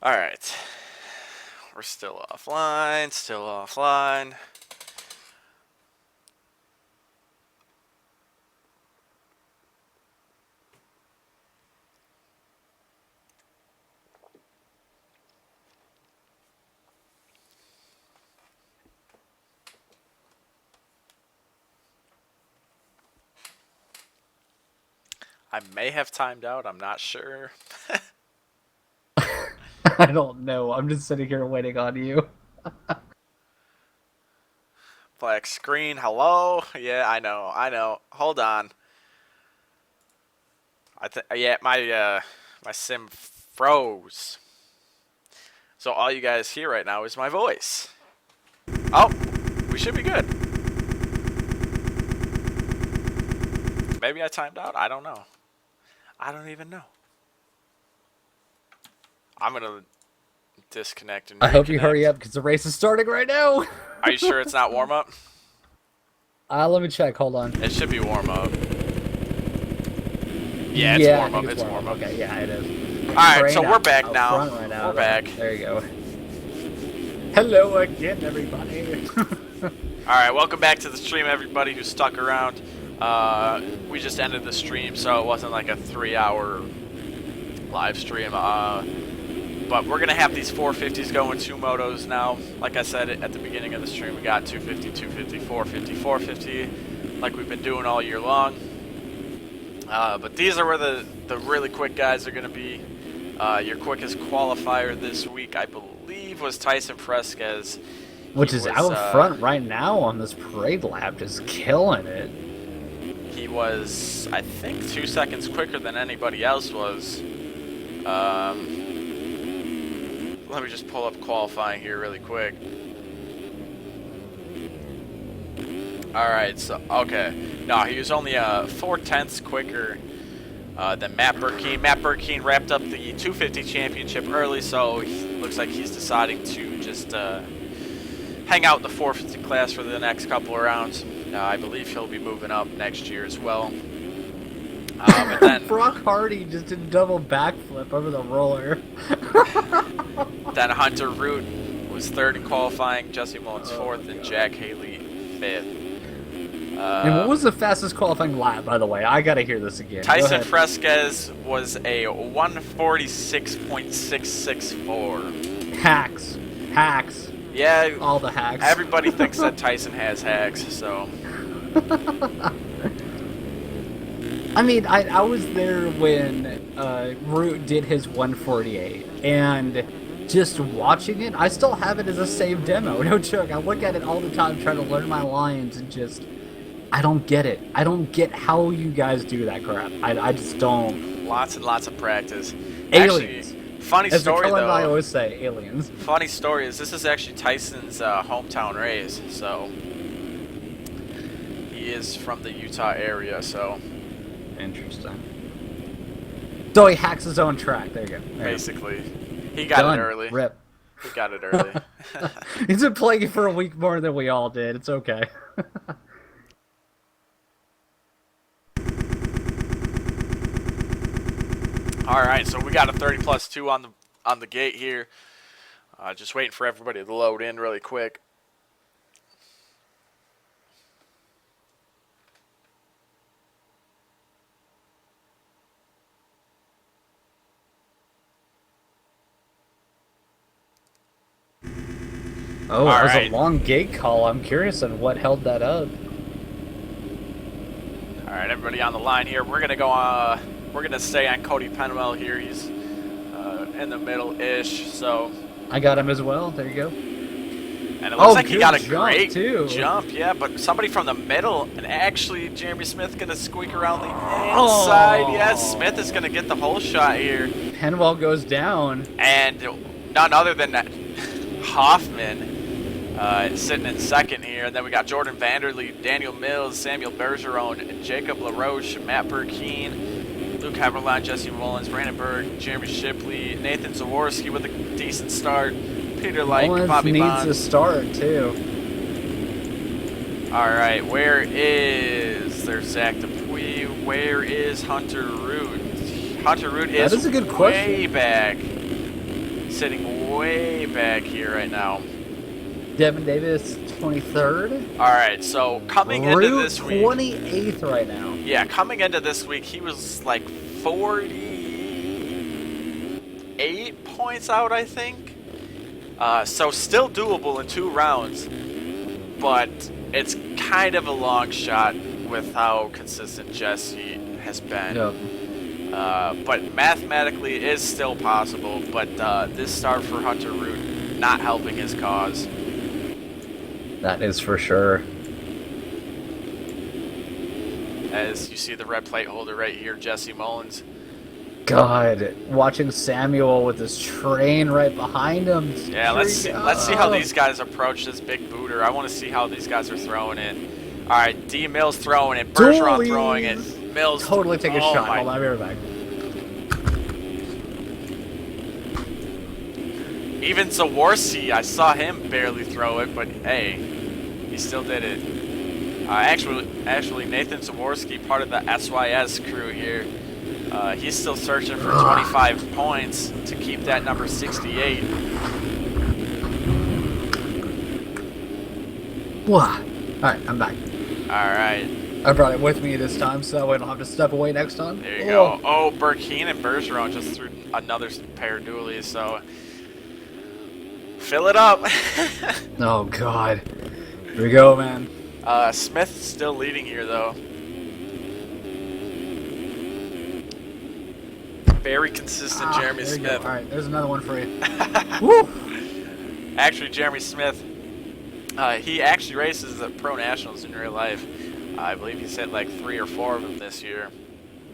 All right. We're still offline, still offline. I may have timed out, I'm not sure. I don't know. I'm just sitting here waiting on you. Black screen, hello? Yeah, I know. Hold on. Yeah, my sim froze. So all you guys hear right now is my voice. Oh, we should be good. Maybe I timed out. I don't know. I don't even know. I'm gonna disconnect and I hope you hurry reconnect. up because the race is starting right now. Are you sure it's not warm up? Let me check. Hold on. It should be warm up. Yeah, it's Yeah, I warm think up. it's It's warm warm up. up. Okay, yeah, it is. All right, so Train we're back out now. front right now. We're back. There you go. Hello again, everybody. All right, welcome back to the stream, everybody who stuck around. We just ended the stream, so it wasn't like a 3-hour live stream. But we're gonna have these 450s going 2 motos now. Like I said at the beginning of the stream, we got 250, 250, 450, 450, like we've been doing all year long. But these are where the really quick guys are gonna be. Your quickest qualifier this week, I believe, was Tyson Fresquez. Which He is was, out front right now on this parade lap, just killing it. He was, I think, 2 seconds quicker than anybody else was. Let me just pull up qualifying here really quick. Alright, so, okay. No, he was only 4/10 quicker than Matt Burkeen. Matt Burkeen wrapped up the 250 championship early, so looks like he's deciding to just hang out in the 450 class for the next couple of rounds. I believe he'll be moving up next year as well. But then, Brock Hardy just did a double backflip over the roller. then Hunter Root was third in qualifying, Jesse Mullins fourth, and Jack Haley fifth. And what was the fastest qualifying lap, by the way? I gotta hear this again. Tyson Fresquez was a 146.664. Hacks. Hacks. Yeah, All the hacks. everybody thinks that Tyson has hacks, so. I mean, I was there when Root did his 148, and just watching it, I still have it as a saved demo. No joke. I look at it all the time trying to learn my lines and just... I don't get it. I don't get how you guys do that crap. I just don't. Lots and lots of practice. Aliens. Actually, funny As story the Cullen and I though. always say, aliens. Funny story is this is actually Tyson's hometown race, so he is from the Utah area. So Interesting. So he hacks his own track. There you go. There. basically, he got Done. it early. Rip. He got it early. He's been playing it for a week more than we all did. It's okay. All right, so we got a 30+2 on the gate here. Just waiting for everybody to load in really quick. Oh, that was right. a long gate call. I'm curious on what held that up. All right, everybody on the line here. We're gonna go. We're gonna stay on Cody Penwell here. He's in the middle-ish. So. I got him as well. There you go. And it looks like he got a great jump, yeah, but somebody from the middle, and actually Jeremy Smith going to squeak around the inside. Oh. Yes, Smith is going to get the whole shot here. Penwell goes down. And none other than Hoffman sitting in second here. And then we got Jordan Vanderlee, Daniel Mills, Samuel Bergeron, Jacob LaRoche, Matt Burkeen, Luke Haverline, Jesse Mullins, Brandon Berg, Jeremy Shipley, Nathan Zaworski with a decent start. Peter Light, Mullins Bobby needs Bonds. a start, too. All right, there's Zach Dupuis. Where is Hunter Root? Hunter Root is a good way question. back. sitting way back here right now. Devin Davis, 23rd. All right, so coming into this week, 28th right now. Yeah, coming into this week, he was like 48 points out, I think. So still doable in 2 rounds, but it's kind of a long shot with how consistent Jesse has been. Yep. But mathematically it is still possible, but this start for Hunter Root not helping his cause. That is for sure. As you see the red plate holder right here, Jesse Mullins. God, watching Samuel with his train right behind him. Yeah, let's see how these guys approach this big booter. I want to see how these guys are throwing it. All right, D Mills throwing it, Bergeron throwing it. Mills totally take a shot. Hold on, I'll be right back. Even Zaworski, I saw him barely throw it, but hey, he still did it. Actually, Nathan Zaworski, part of the SYS crew here, he's still searching for 25 points to keep that number 68. All right, I'm back. All right. I brought it with me this time, so I don't have to step away next time. There you go. Oh, Burkeen and Bergeron just threw another pair of dualies, so fill it up. Oh, God. Here we go, man. Smith's still leading here, though. Very consistent Jeremy Smith. All right, there's another one for you. Woo! Actually, Jeremy Smith, he actually races at Pro Nationals in real life. I believe he's hit like 3 or 4 of them this year.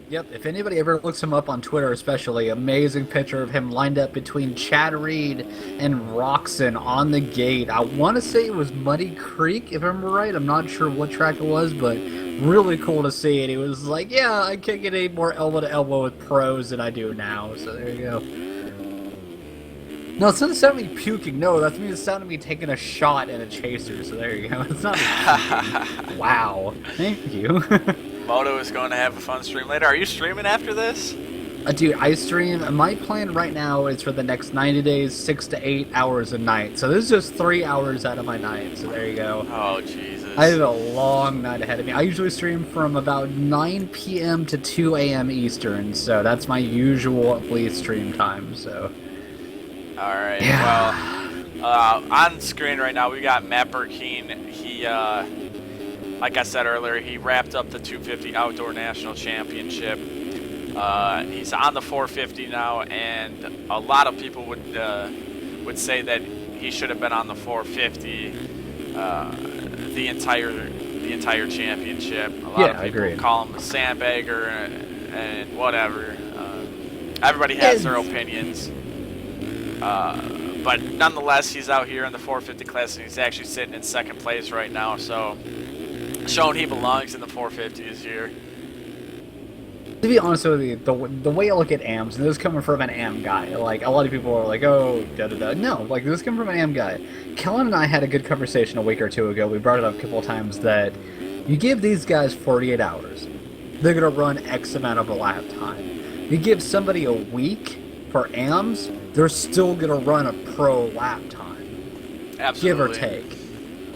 Yep, if anybody ever looks him up on Twitter especially, amazing picture of him lined up between Chad Reed and Roxon on the gate. I want to say it was Muddy Creek, if I remember right. I'm not sure what track it was, but really cool to see it. He was like, yeah, I can't get any more elbow-to-elbow with pros than I do now, so there you go. No, it's not the sound of me puking. No, that's me the sound of me taking a shot at a chaser, so there you go. It's not me puking. Wow. Thank you. Moto is going to have a fun stream later. Are you streaming after this? Dude, I stream. My plan right now is for the next 90 days, 6 to 8 hours a night. So this is just 3 hours out of my night. So there you go. Oh, Jesus. I have a long night ahead of me. I usually stream from about 9 p.m. to 2 a.m. Eastern. So that's my usual at least stream time. So. All right. Yeah. Well, on screen right now we got Matt Burkeen. He, like I said earlier, he wrapped up the 250 Outdoor National Championship. He's on the 450 now, and a lot of people would say that he should have been on the 450 the entire championship. A lot of people call him a sandbagger and whatever. Everybody has their opinions. But nonetheless, he's out here in the 450 class, and he's actually sitting in second place right now, so showing he belongs in the 450s here. To be honest with you, the way I look at AMs, and this is coming from an AM guy, like, a lot of people are like, oh, da-da-da. No, like, this is coming from an AM guy. Kellen and I had a good conversation a week or two ago. We brought it up a couple of times that you give these guys 48 hours. They're going to run X amount of a lap time. You give somebody a week for AMs, they're still going to run a pro lap time. Absolutely. Give or take.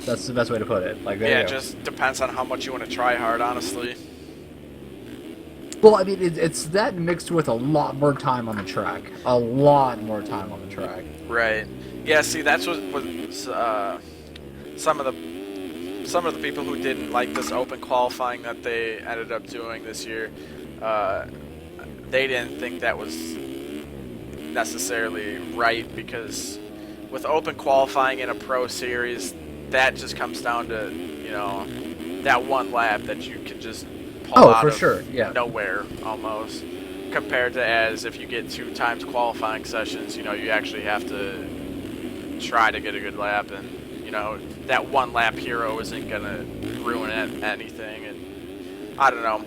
That's the best way to put it. Like, yeah, it just depends on how much you want to try hard, honestly. Well, I mean, it's that mixed with a lot more time on the track. A lot more time on the track. Right. Yeah, see, that's what some of the people who didn't like this open qualifying that they ended up doing this year, they didn't think that was necessarily right, because with open qualifying in a pro series, that just comes down to, you know, that one lap that you can just pull out of nowhere almost, compared to as if you get 2 times qualifying sessions, you know, you actually have to try to get a good lap, and, you know, that one lap hero isn't going to ruin anything, and I don't know.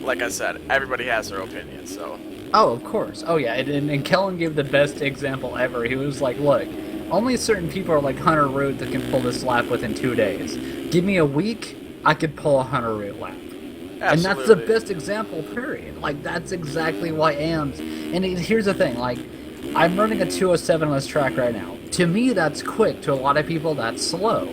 Like I said, everybody has their opinion, so. Oh, of course. Oh, yeah, and Kellen gave the best example ever. He was like, look, only certain people are like Hunter Root that can pull this lap within 2 days. Give me a week, I could pull a Hunter Root lap. Absolutely. And that's the best example, period. Like, that's exactly why AMs. And here's the thing, like, I'm running a 207 on this track right now. To me, that's quick. To a lot of people, that's slow.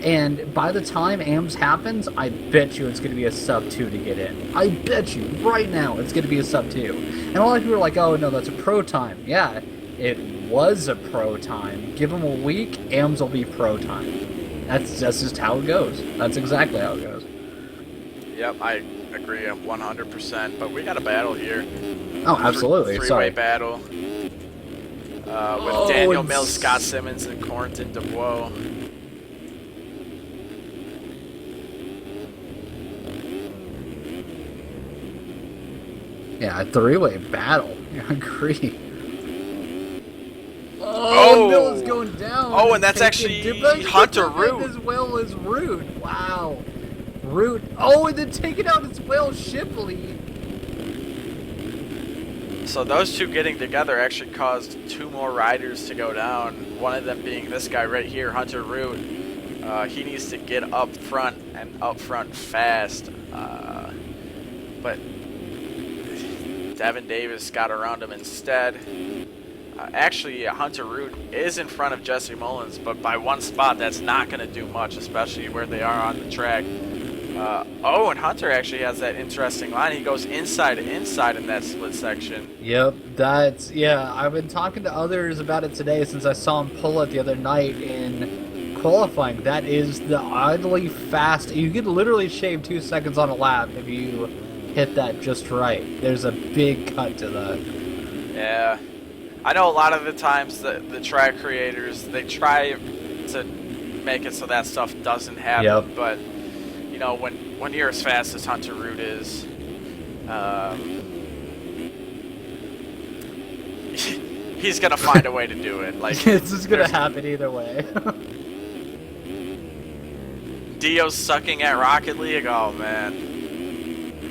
And by the time AMS happens, I bet you it's going to be a sub 2 to get in. I bet you right now it's going to be a sub 2. And a lot of people are like, oh no, that's a pro time. Yeah, it was a pro time. Give them a week, AMS will be pro time. That's just how it goes. That's exactly how it goes. Yep, I agree 100%. But we got a battle here. Oh, absolutely. Three-way battle. With Daniel Mills, Scott Simmons, and Corentin Dubois. Yeah, a three-way battle. I agree. Oh, Mills going down. Oh, and that's actually Hunter Root. As well as Root. Wow. Root. Oh, and then taking out as well Shipley. So those two getting together actually caused two more riders to go down. One of them being this guy right here, Hunter Root. He needs to get up front and up front fast. But Devin Davis got around him instead. Actually, Hunter Root is in front of Jesse Mullins, but by one spot, that's not going to do much, especially where they are on the track. Oh, and Hunter actually has that interesting line. He goes inside in that split section. Yep, I've been talking to others about it today since I saw him pull it the other night in qualifying. That is the oddly fast. You could literally shave 2 seconds on a lap if you hit that just right. There's a big cut to that. Yeah. I know a lot of the times the track creators, they try to make it so that stuff doesn't happen, yep. But you know, when you're as fast as Hunter Root is, he's gonna find a way to do it. Like it's just gonna happen either way. Dio's sucking at Rocket League. Oh man.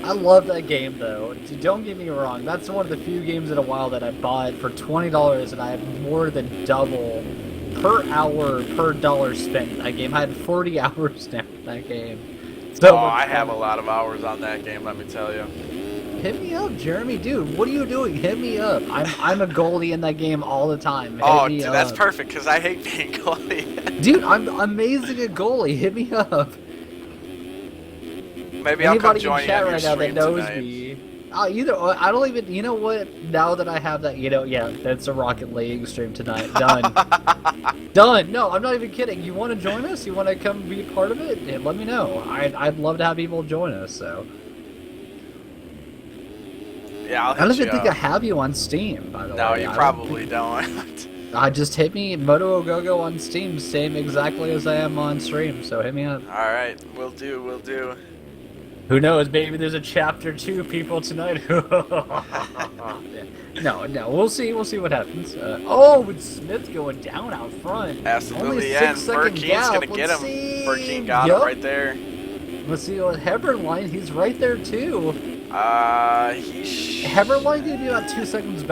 I love that game though. Don't get me wrong. That's one of the few games in a while that I bought for $20 and I have more than double per hour per dollar spent in that game. I had 40 hours now in that game. So I have a lot of hours on that game, let me tell you. Hit me up, Jeremy. Dude, what are you doing? Hit me up. I'm a goalie in that game all the time. Hit me up. That's perfect because I hate being goalie. Dude, I'm amazing at goalie. Hit me up. Maybe I'll come join you on your right now that stream knows tonight. me. I don't even. You know what? Now that I have that, yeah, that's a Rocket League stream tonight. Done. Done. No, I'm not even kidding. You want to join us? You want to come be part of it? Yeah, let me know. I'd love to have people join us. So. Yeah, I don't even think I have you on Steam, by the way. No, you probably don't. Just hit me Moto Go on Steam, same exactly as I am on stream. So hit me up. All right, we'll do. Who knows? Maybe there's a chapter 2 people tonight. No, we'll see. We'll see what happens. With Smith going down out front. Absolutely, and Burkeen's gonna get him. Burkeen got him right there. Let's see what Heberlein. He's right there too. Heberlein gonna be about 2 seconds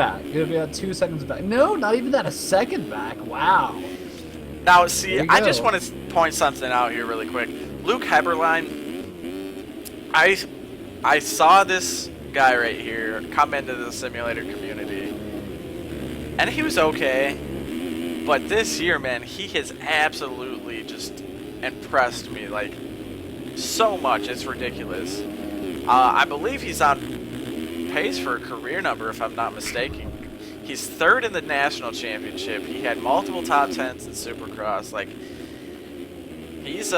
back. No, not even that. A second back. Wow. Now, see, I just want to point something out here really quick. Luke Heberlein. I saw this guy right here come into the simulator community, and he was okay, but this year, man, he has absolutely just impressed me, like, so much. It's ridiculous. I believe he's on pace for a career number, if I'm not mistaken. He's third in the national championship. He had multiple top 10s in Supercross. Like, he's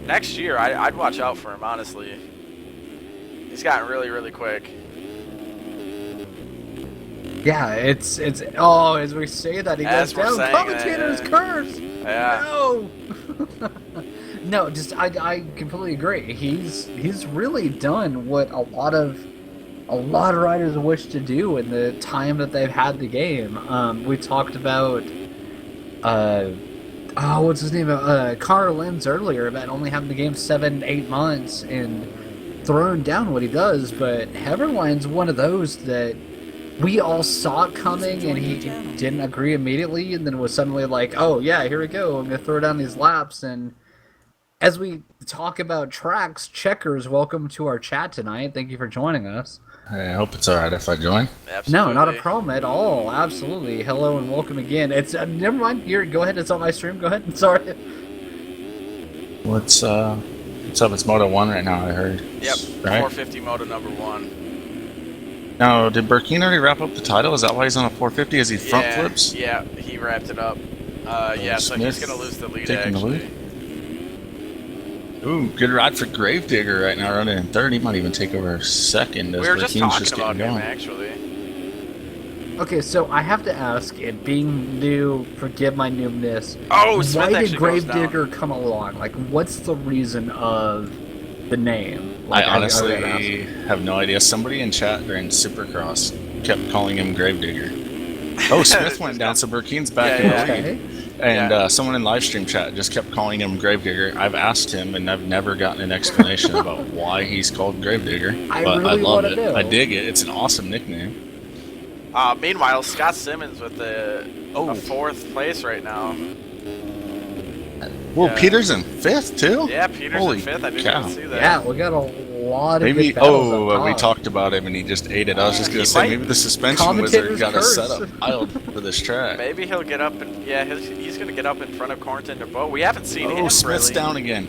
next year, I'd watch out for him, honestly. He's gotten really, really quick. Yeah, it's as we say that, he goes down. Commentator's curse! Yeah. No! No, I completely agree. He's really done what a lot of riders wish to do in the time that they've had the game. We talked about what's his name? Carl Lenz earlier about only having the game 7-8 months and throwing down what he does, but Heberlein's one of those that we all saw it coming and he didn't agree immediately and then was suddenly like, oh yeah, here we go, I'm gonna throw down these laps. And as we talk about tracks, Checkers, welcome to our chat tonight. Thank you for joining us. Hey, I hope it's alright if I join. Absolutely. No, not a problem at all. Absolutely. Hello and welcome again. It's never mind. Here, go ahead. It's on my stream. Go ahead. Sorry. What's up? It's Moto 1 right now, I heard. Yep, Right? 450 Moto number 1. Now, did Burkeen already wrap up the title? Is that why he's on a 450? Is he front flips? Yeah, he wrapped it up. Yeah, so he's going to lose the lead, taking actually. the lead? Ooh, good ride for Gravedigger right now, running in third. He might even take over second as We were just Burkeen's talking about getting him, going. actually. Okay, so I have to ask, it being new, forgive my newness. Oh, Smith why did actually goes down. Gravedigger come along? Like, what's the reason of the name? Like, I honestly gotta ask. have no idea. Somebody in chat during Supercross kept calling him Gravedigger. Oh, Smith went down, so Burkeen's back in the lead. Okay. And someone in live stream chat just kept calling him Gravedigger. I've asked him, and I've never gotten an explanation about why he's called Gravedigger. I But really I love wanna it. know. I dig it. It's an awesome nickname. Meanwhile, Scott Simmons with a Oh. 4th place right now. Well, Yeah. Peter's in 5th too. Yeah, Peter's Holy in 5th. I didn't cow. even see that. Yeah, we got a lot of Maybe. good battles Oh, up we top. talked about him, and he just ate it. I was just gonna He say might- maybe the suspension wizard Commentator's got a curse. setup piled for this track. Maybe he'll get up and he's going to get up in front of Cornton or Bo. We haven't seen him Oh, Smith's really. down again.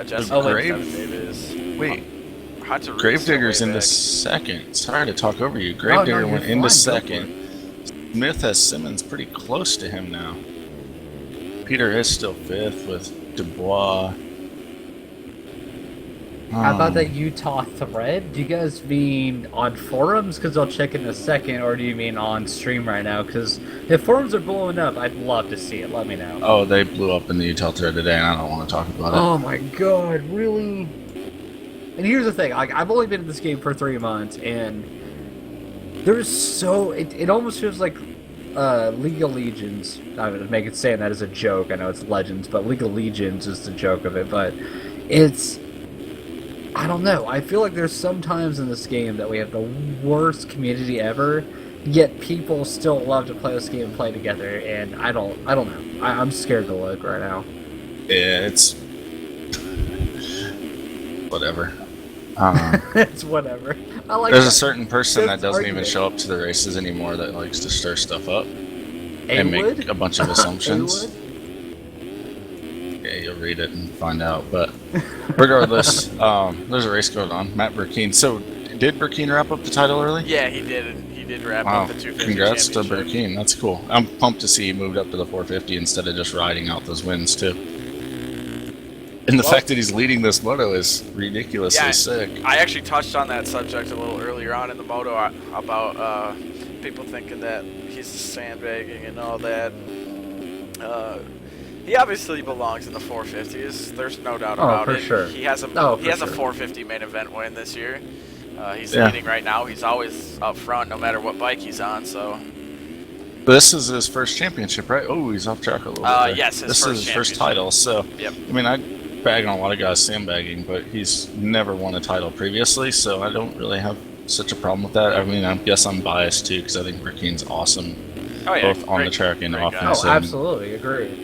Justin Oh, Davis. Wait, Hunter Reed's Gravedigger's still in way the back. second. Sorry to talk over you. Gravedigger you're went fine. into Go for second. Smith has Simmons pretty close to him now. Peter is still 5th with Dubois. How about that Utah thread? Do you guys mean on forums? Because I'll check in a second. Or do you mean on stream right now? Because if forums are blowing up, I'd love to see it. Let me know. Oh, they blew up in the Utah thread today, and I don't want to talk about it. Oh my god, really? And here's the thing, like, I've only been in this game for 3 months, and there's so... It almost feels like League of Legends. I would make it saying that as a joke. I know it's Legends, but League of Legends is the joke of it. But it's... I don't know. I feel like there's some times in this game that we have the worst community ever, yet people still love to play this game and play together, and I don't know. I'm scared to look right now. Yeah, it's... whatever. It's whatever. I like There's that. a certain person that That's doesn't even argument. show up to the races anymore that likes to stir stuff up and A-Wood? make a bunch of assumptions. A-Wood? Yeah, you'll read it and find out. But regardless, there's a race going on. Matt Burkeen. So, did Burkeen wrap up the title early? Yeah, he did. He did wrap Wow, up the 250 congrats to championship. Burkeen. That's cool. I'm pumped to see he moved up to the 450 instead of just riding out those wins, too. And the Well- fact that he's leading this moto is ridiculously Yeah, sick. I actually touched on that subject a little earlier on in the moto about people thinking that he's sandbagging and all that. He obviously belongs in the 450s. There's no doubt about for it. sure. He has a Oh, he for has a sure. 450 main event win this year. He's Yeah. leading right now. He's always up front, no matter what bike he's on. So This is his first championship, right? Oh, he's off track a little bit. there. yes, his this first is his first championship. title. So, Yep. I mean, I bag on a lot of guys sandbagging, but he's never won a title previously, so I don't really have such a problem with that. I mean, I guess I'm biased too because I think Burkeen's awesome, oh yeah, both on the great- track and great off. guy. and Oh, so, absolutely. Agreed.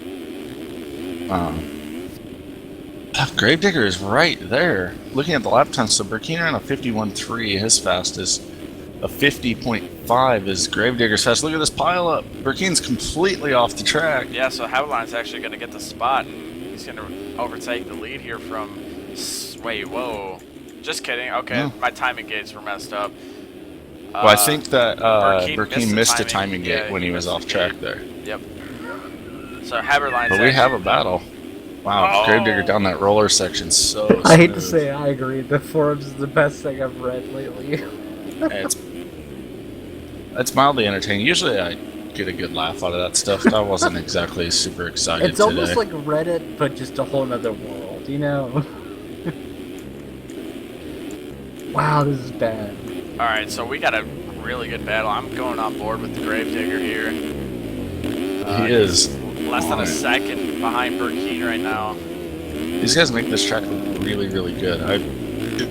Gravedigger is right there. Looking at the lap time, so Burkeen ran a 51.3. His fastest. A 50.5 is Gravedigger's fast. Look at this pile up. Burkeen's completely off the track. Yeah, so Haviland's actually going to get the spot, and he's going to overtake the lead here from... Wait, whoa. Just kidding. Okay, No. my timing gates were messed up. Well, I think that Burkeen Burkeen missed a timing yeah, gate when he he was missed off the track gate. there. Yep. So Haberline's But we have a battle. Wow, Oh. Gravedigger down that roller section so I hate to smooth. say it, I agree. The forums is the best thing I've read lately. It's mildly entertaining. Usually I get a good laugh out of that stuff. I wasn't exactly super excited It's today. almost like Reddit, but just a whole nother world, you know? Wow, this is bad. All right, so we got a really good battle. I'm going on board with the Gravedigger here. he is. Less than on a it. second behind Burkeen right now. These guys make this track look really, really good. I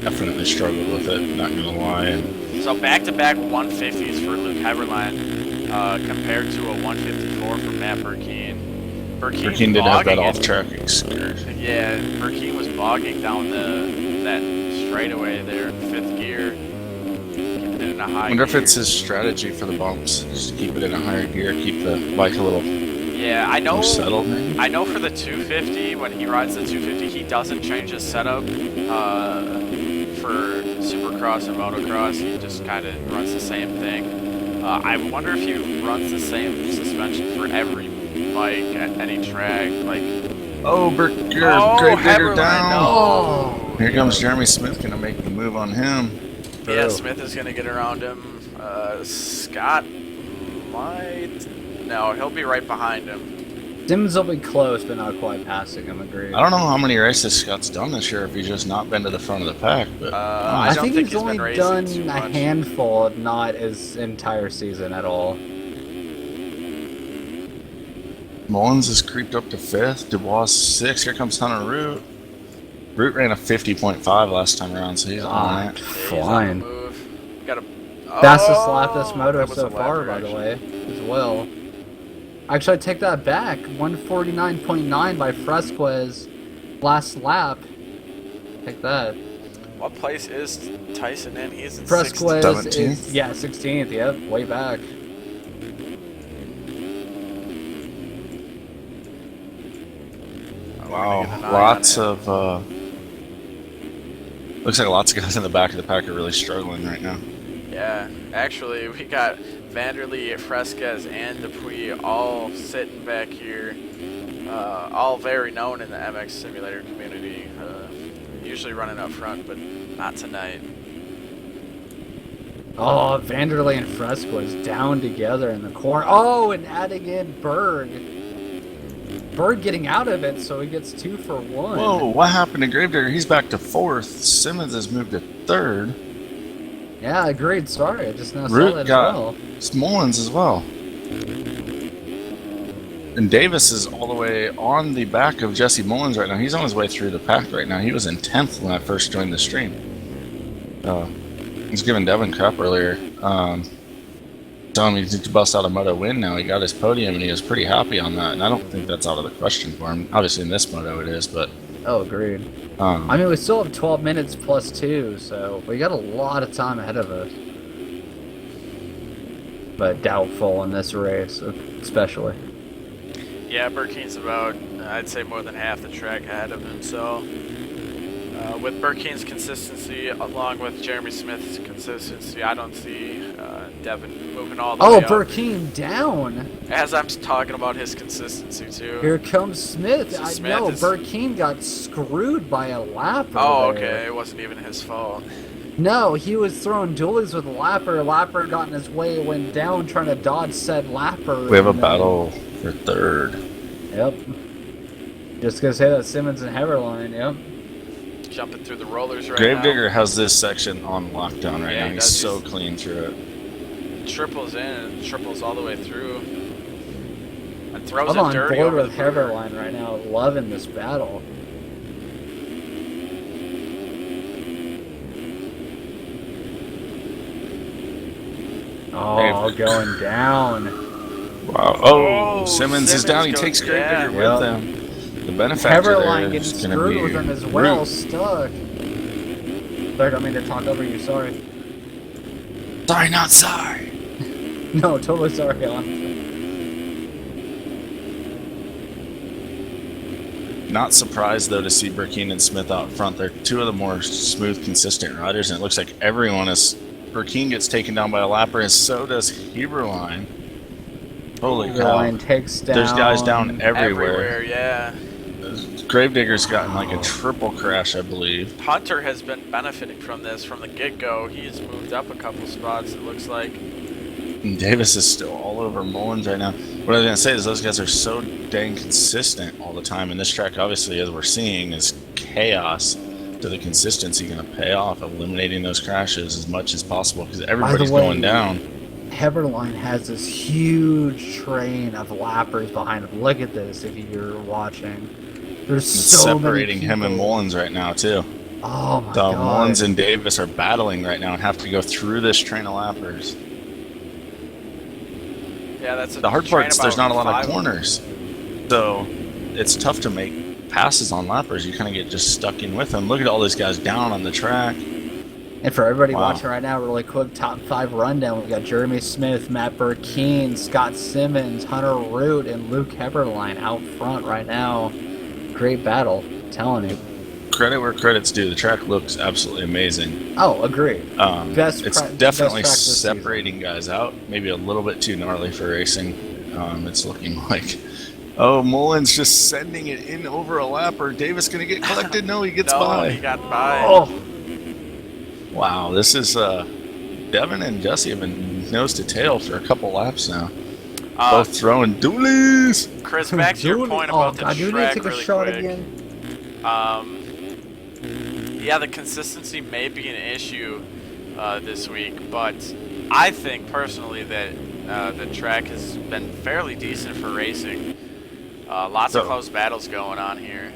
definitely struggled with it, not gonna lie. And So back-to-back 150s for Luke Heberlein compared to a 154 for Matt Burkeen. Burkeen did have that bogging it. off-track excursion. Yeah, Burkeen was bogging down that straightaway there in 5th gear. in a high wonder if gear. it's his strategy for the bumps. Just keep it in a higher gear, keep the bike a little Yeah, I know. more settled, maybe? I know for the 250, when he rides the 250, he doesn't change his setup for Supercross and Motocross. He just kind of runs the same thing. I wonder if he runs the same suspension for every bike at any track. Like, Oh, Grave Digger Heberlein, down. no. Here comes Jeremy Smith, gonna make the move on him. Yeah, True. Smith is gonna get around him. Scott might. No, he'll be right behind him. Simmons will be close, but not quite passing him. Agreed. I don't know how many races Scott's done this year if he's just not been to the front of the pack, but I don't think think he's only been racing done too a much. handful, not his entire season at all. Mullins has creeped up to 5th, Dubois 6th, here comes Hunter Root. Root ran a 50.5 last time around, so he's on God, it. Yeah, he's on the flying. move. Got a Fastest lap this moto that was a so lap far, by the correction. way, as well. Actually, I take that back. 149.9 by Fresquez last lap. Take that. What place is Tyson in? He's in Fresquez 17th? is, yeah, 16th, yep, way back. Wow, lots of, looks like lots of guys in the back of the pack are really struggling right now. Yeah, actually, we got Vanderlee, Fresquez, and Dupuy all sitting back here. All very known in the MX simulator community. Usually running up front, but not tonight. Oh, Vanderlei and Fresquez down together in the corner. Oh, and adding in Berg. Berg getting out of it, so he gets 2 for 1. Whoa, what happened to Gravedigger? He's back to 4th. Simmons has moved to 3rd. Yeah, agreed. Sorry, I just now saw Root that got as well. Mullins as well. And Davis is all the way on the back of Jesse Mullins right now. He's on his way through the pack right now. He was in 10th when I first joined the stream. He was giving Devin crap earlier. Telling me to bust out a moto win now. He got his podium and he was pretty happy on that. And I don't think that's out of the question for him. Obviously in this moto it is, but Oh, agreed. I mean, we still have 12 minutes plus 2, so we got a lot of time ahead of us. But doubtful in this race, especially. Yeah, Burkeen's about, I'd say, more than half the track ahead of him. So, with Burkeen's consistency, along with Jeremy Smith's consistency, I don't see Devin moving all the way Oh, up. Burkeen down. As I'm talking about his consistency too. Here comes Smith. So I Smith know is- Burkeen got screwed by a lapper. Oh, there. okay. It wasn't even his fault. No, he was throwing dualies with Lapper. Lapper got in his way, went down trying to dodge said Lapper. we have a and, battle for 3rd. Yep. Just gonna say that Simmons and Heberlein, yep. Jumping through the rollers right Gravedigger has this section on lockdown right Yeah, now. he He's does. so clean through it. now. Triples in, triples all the way through. And throws I'm it on dirty board over with the border. Heberlein right now, loving this battle. Oh, Hey. going down. Wow. Oh, Simmons is Simmons down. He goes- takes Gravedigger yeah. with him. The benefactor Heberlein there getting is going to screwed be with him as well, Root. stuck. Sorry, I don't mean to talk over you, sorry. Sorry, not sorry. No, totally sorry, honestly. Not surprised though to see Burkeen and Smith out front. They're two of the more smooth, consistent riders, and it looks like everyone is. Burkeen gets taken down by a lapper, and so does Heberlein. Holy cow! Heberlein takes down. There's guys down everywhere. Yeah. Gravedigger's gotten like a triple crash, I believe. Hunter has been benefiting from this from the get-go. He's moved up a couple spots, it looks like. And Davis is still all over Mullins right now. What I was gonna say is those guys are so dang consistent all the time, and this track, obviously, as we're seeing, is chaos. So the consistency going to pay off, eliminating those crashes as much as possible because everybody's way, going down. Heberlein has this huge train of lappers behind him. Look at this if you're watching. There's It's so separating many him and people. Mullins right now too. Oh my So god. Mullins and Davis are battling right now and have to go through this train of lappers. Yeah, that's a The hard train part is there's not about a lot of 5 corners, so it's tough to make passes on lappers. You kind of get just stuck in with them. Look at all these guys down on the track. And for everybody Wow. watching right now, really quick top 5 rundown. We got Jeremy Smith, Matt Burkeen, Scott Simmons, Hunter Root, and Luke Heberlein out front right now. Great battle, telling you. Credit where credit's due. The track looks absolutely amazing. Oh, agreed. It's definitely best track this separating guys out. Maybe a little bit too gnarly for racing. It's looking like, oh, Mullins just sending it in over a lapper. Davis gonna get collected? No, he gets No, by. he got by. Oh, Wow, this is Devin and Jesse have been nose to tail for a couple laps now. Both throwing dualies. Chris, back to your point about the I do need to track take a really shot quick. again. Yeah, the consistency may be an issue this week, but I think personally that the track has been fairly decent for racing. Lots of close battles going on here.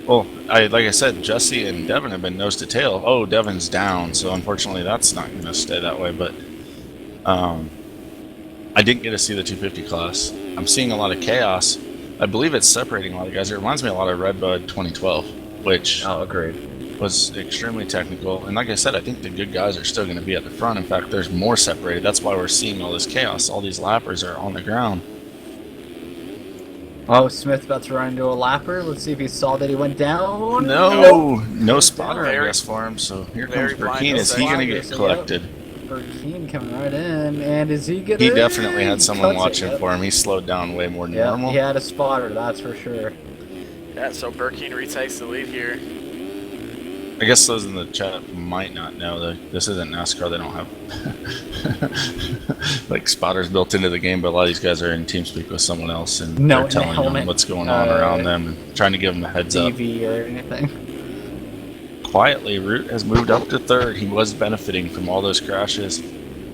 Well, like I said, Jesse and Devin have been nose to tail. Oh, Devin's down, so unfortunately that's not going to stay that way. But I didn't get to see the 250 class. I'm seeing a lot of chaos. I believe it's separating a lot of guys. It reminds me a lot of Redbud 2012, which Agreed. was extremely technical. And like I said, I think the good guys are still going to be at the front. In fact, there's more separated. That's why we're seeing all this chaos. All these lappers are on the ground. Oh, Smith about to run into a lapper. Let's see if he saw that he went down. No spotter, I guess, for him. So here comes Very blind Burkeen. Is he going to get Yep. collected? Burkeen coming right in, and is he gonna? He definitely had someone Cuts it, watching yep. for him. He slowed down way more than Yeah, normal. he had a spotter, that's for sure. Yeah, so Burkeen retakes the lead here. I guess those in the chat might not know that this isn't NASCAR. They don't have like spotters built into the game, but a lot of these guys are in TeamSpeak with someone else, and No, they're telling helmet, them what's going on around them and trying to give them a heads up. DV or anything. Quietly, Root has moved up to third. He was benefiting from all those crashes.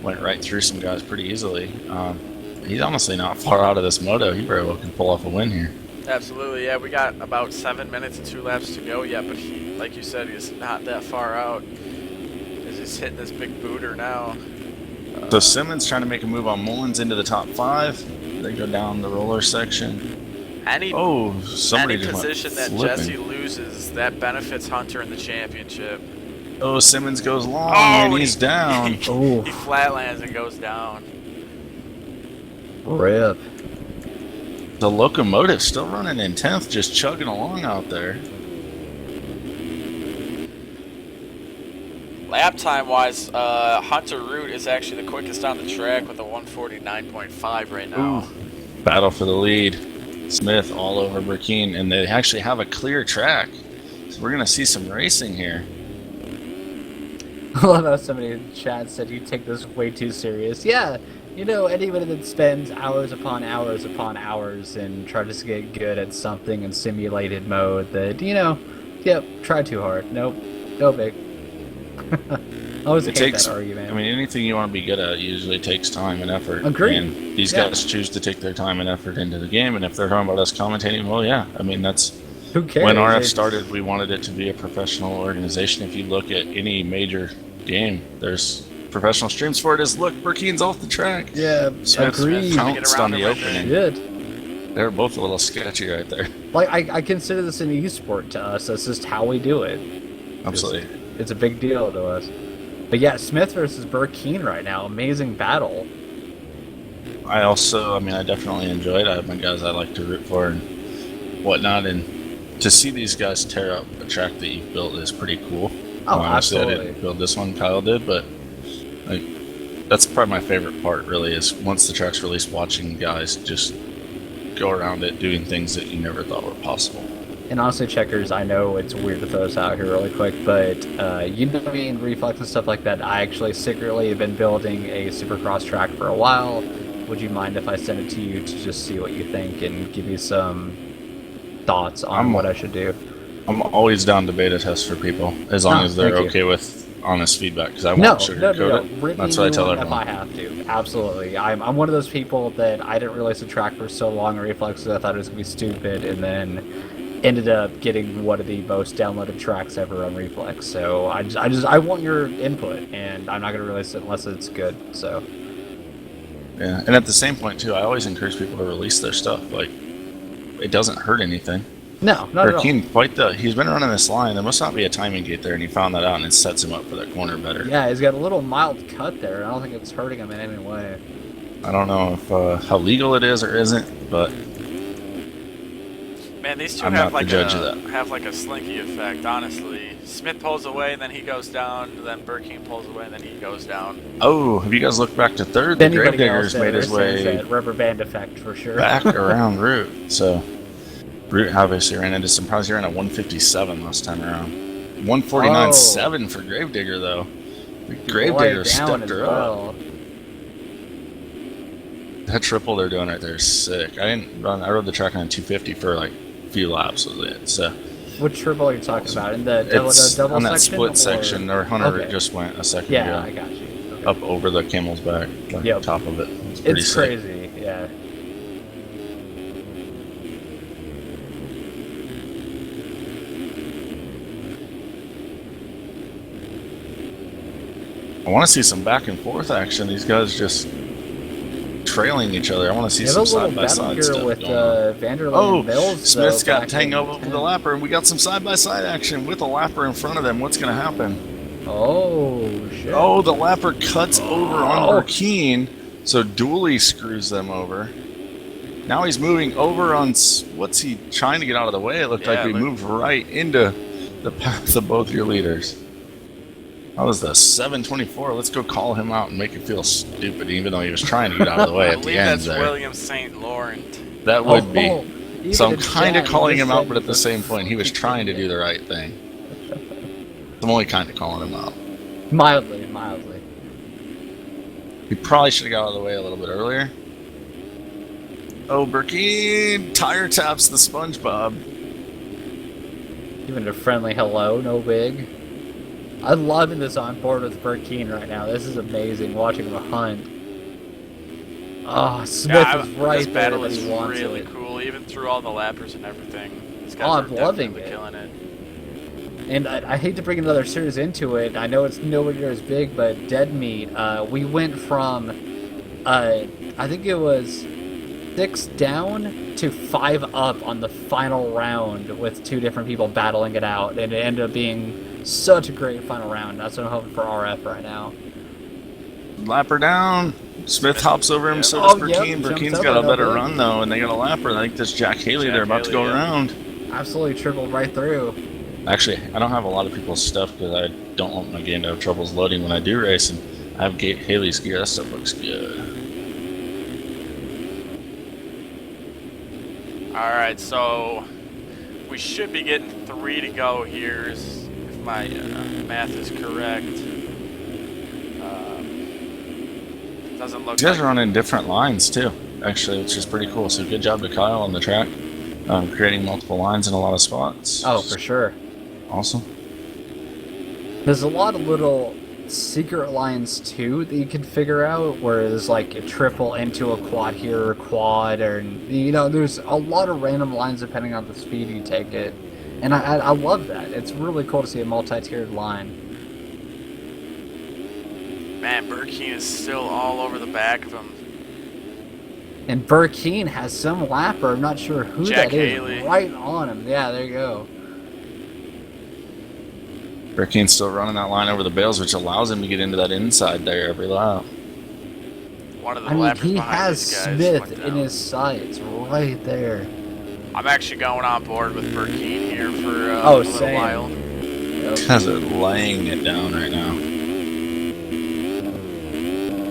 Went right through some guys pretty easily. He's honestly not far out of this moto. He very well can pull off a win here. Absolutely, yeah. We got about 7 minutes and 2 laps to go yet, but he, like you said, he's not that far out. He's just hitting this big booter now. So Simmons trying to make a move on Mullins into the top 5. They go down the roller section. Any Somebody any just went position that flipping. Jesse loses, that benefits Hunter in the championship. Oh, Simmons goes long Oh, and he's down. Ooh. He flatlands and goes down. Rip. The locomotive still running in 10th, just chugging along out there. Lap time wise, Hunter Root is actually the quickest on the track with a 149.5 right now. Ooh. Battle for the lead. Smith all over Burkeen, and they actually have a clear track. So we're going to see some racing here. I love how somebody in the chat said you take this way too serious. Yeah, you know, anybody that spends hours upon hours upon hours and tries to get good at something in simulated mode that, you know, yep, try too hard. Nope, no big. I always hate that argument. I mean, anything you want to be good at usually takes time and effort. Agreed. And these guys choose to take their time and effort into the game, and if they're talking about us commentating, well, yeah, I mean, that's... Who cares? When RF started, we wanted it to be a professional organization. If you look at any major game, there's professional streams for it. Is look, Burkeen's off the track. Yeah, Smith agreed. pounced on the opening. Good. They're both a little sketchy right there. Like, I consider this an esport to us. That's just how we do it. Absolutely. It's a big deal to us. But yeah, Smith versus Burkeen right now. Amazing battle. I definitely enjoyed it. I have my guys I like to root for and whatnot, and to see these guys tear up a track that you built is pretty cool. Oh, Honestly, I absolutely. didn't build this one, Kyle did, but that's probably my favorite part, really, is once the track's released, watching guys just go around it doing things that you never thought were possible. And honestly, Checkers, I know it's weird to throw this out here really quick, but you know me and Reflex and stuff like that, I actually secretly have been building a Supercross track for a while. Would you mind if I send it to you to just see what you think and give you some thoughts on what I should do? I'm always down to beta test for people, as long as they're okay with honest feedback, because I won't sugarcoat it. That's what I tell everyone. If I have to, absolutely. I'm one of those people that I didn't release a track for so long on Reflex because I thought it was going to be stupid, and then ended up getting one of the most downloaded tracks ever on Reflex. So I want your input, and I'm not going to release it unless it's good. So yeah, and at the same point too, I always encourage people to release their stuff. Like, it doesn't hurt anything. No, not at all. Burkeen, he's been running this line. There must not be a timing gate there, and he found that out, and it sets him up for that corner better. Yeah, he's got a little mild cut there. I don't think it's hurting him in any way. I don't know if how legal it is or isn't, but Man, these two I'm have not like the judge of that. have like a slinky effect, honestly. Smith pulls away, and then he goes down. Then Burkeen pulls away, and then he goes down. Oh, have you guys looked back to third? If The anybody Gravedigger's else made his way that rubber band effect for sure. back around Root. So Root obviously ran into some problems. He ran a 157 last time around. 149.7 for Gravedigger though. The Gravedigger stepped her up. That triple they're doing right there is sick. I rode the track on 250 for like a few laps with it. So What triple are you talking about? In the it's double on that section, split or? section. Or Hunter Okay. just went a second Yeah, ago. I got you. Okay. Up over the camel's back, the Yep. top of it. It's pretty It's sick. crazy, yeah. I want to see some back and forth action. These guys just trailing each other. I want to see You have some a little side by battle side here stuff with going on. Vanderlei Oh, and Mills. Smith's though, got back Tango in over the lapper, and we got some side by side action with a lapper in front of them. What's going to happen? Oh, shit. Oh, the lapper cuts over on Burkeen, so Dooley screws them over. Now he's moving over on. What's he trying to get out of the way? It looked like we moved right into the path of both your leaders. That was the 724. Let's go call him out and make him feel stupid, even though he was trying to get out of the way I at the believe end that's there. William St. Laurent. That would be. Even So I'm in kind of chat, calling he him just out, said but at the he's same point, he was trying to do the right thing. I'm only kind of calling him out. Mildly. He probably should have got out of the way a little bit earlier. Oh, Burkeen tire taps the SpongeBob. Even a friendly hello, no big. I'm loving this on board with Burkeen right now. This is amazing, watching him hunt. Oh, Smith is right this there battle that is he wants really it. cool, even through all the lappers and everything. These guys Oh, are I'm loving definitely it. killing it. And I hate to bring another series into it. I know it's nowhere near as big, but Dead Meat, we went from, I think it was 6 down to 5 up on the final round with 2 different people battling it out. And it ended up being such a great final round. That's what I'm hoping for RF right now. Lapper down. Smith hops over him, so does Oh, yep, Burkeen. jumps Burkeen's up got a a better bit. run, though, and they got a lapper. I think this Jack Haley, they're about to go Haley, yeah. around. Absolutely tripled right through. Actually, I don't have a lot of people's stuff because I don't want my game to have troubles loading when I do race, and I have Haley's gear. That stuff looks good. Alright, so we should be getting 3 to go here, if my math is correct. Doesn't look These guys like are running different lines, too, actually, which is pretty cool. So good job to Kyle on the track, creating multiple lines in a lot of spots. Oh, for sure. Awesome. There's a lot of little secret lines too that you can figure out, where there's like a triple into a quad here or quad, or there's a lot of random lines depending on the speed you take it, and I love that. It's really cool to see a multi-tiered line. Man, Burkeen is still all over the back of him. And Burkeen has some lapper, I'm not sure who Jack that is, Haley. right on him. Yeah, there you go. Burkeen's still running that line over the bales, which allows him to get into that inside there every lap. One of the I mean, lappers he behind has these guys Smith went in down. his sights right there. I'm actually going on board with Burkeen here for a Oh, little same. while. Guys are laying it down right now.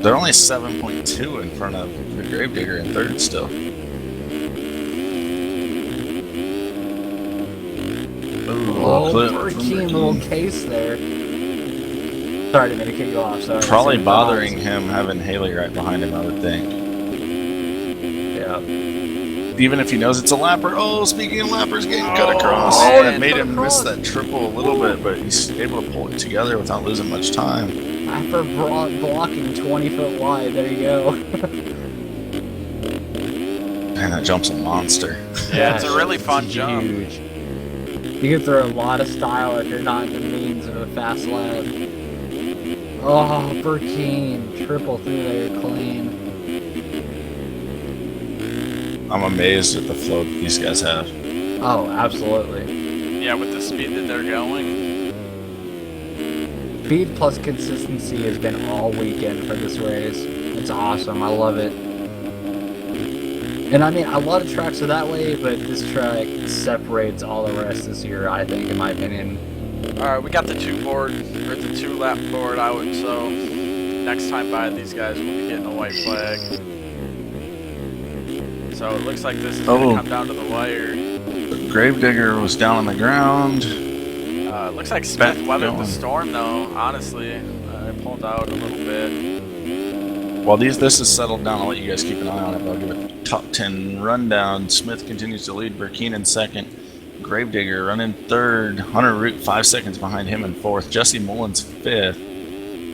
They're only 7.2 in front of the Gravedigger in third still. Oh, clip from Burkeen, Burkeen. little case there. Sorry, I didn't mean to kick you off. Sorry. Probably Some bothering thoughts. him having Haley right behind him, I would think. Yeah. Even if he knows it's a lapper. Oh, speaking of lappers getting cut Oh, across. man. That made Cut him miss across. that triple a little bit, but he's able to pull it together without losing much time. After blocking 20 foot wide, there you go. Man, that jump's a monster. Yeah, it's a really fun jump. Huge. You can throw a lot of style if you're not in the means of a fast lap. Oh, Burkeen, triple through there clean. I'm amazed at the flow that these guys have. Oh, absolutely. Yeah, with the speed that they're going. Speed plus consistency has been all weekend for this race. It's awesome. I love it. And I mean, a lot of tracks are that way, but this track separates all the rest this year, I think, in my opinion. Alright, we got the 2-lap board out, so next time by these guys will be getting a white flag. So it looks like this is going to come down to the wire. The Gravedigger was down on the ground. Looks like Smith weathered the storm, though, honestly. It pulled out a little bit. While this is settled down, I'll let you guys keep an eye on it, but I'll give a top 10 rundown. Smith continues to lead, Burkeen in second. Gravedigger running third. Hunter Root 5 seconds behind him in fourth. Jesse Mullins fifth.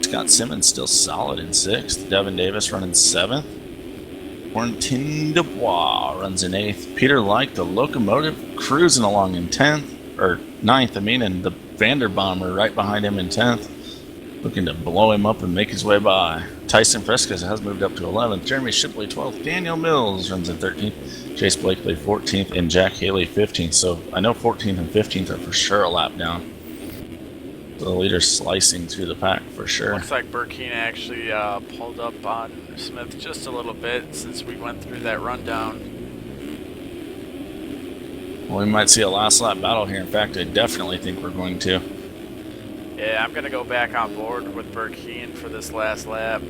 Scott Simmons still solid in sixth. Devin Davis running seventh. Quarantine Dubois runs in eighth. Peter Like, the locomotive, cruising along in 10th, or 9th, and the Vanderbomber right behind him in 10th. Looking to blow him up and make his way by. Tyson Fresquez has moved up to 11th. Jeremy Shipley 12th. Daniel Mills runs in 13th. Chase Blakely 14th. And Jack Haley 15th. So I know 14th and 15th are for sure a lap down. So the leader's slicing through the pack for sure. Looks like Burkeen actually pulled up on Smith just a little bit since we went through that rundown. Well, we might see a last lap battle here. In fact, I definitely think we're going to. Yeah, I'm going to go back on board with Burkeen for this last lap.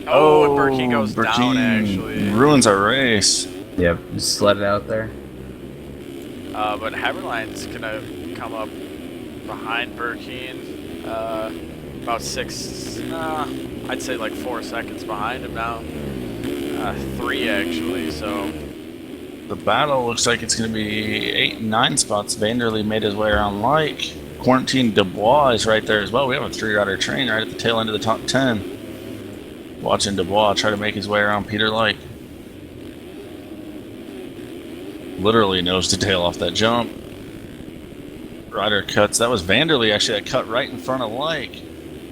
Oh, and Burkeen goes down, actually. Ruins our race. Yep, just let it out there. But Haberline's going to come up behind Burkeen. About 6, I'd say like 4 seconds behind him now. 3 actually, so. The battle looks like it's going to be 8 and 9 spots. Vanderlee made his way around Like. Quarantine Dubois is right there as well. We have a 3-rider train right at the tail end of the top 10. Watching Dubois try to make his way around Peter Like. Literally nose to tail off that jump. Rider cuts. That was Vanderlee actually that cut right in front of Like.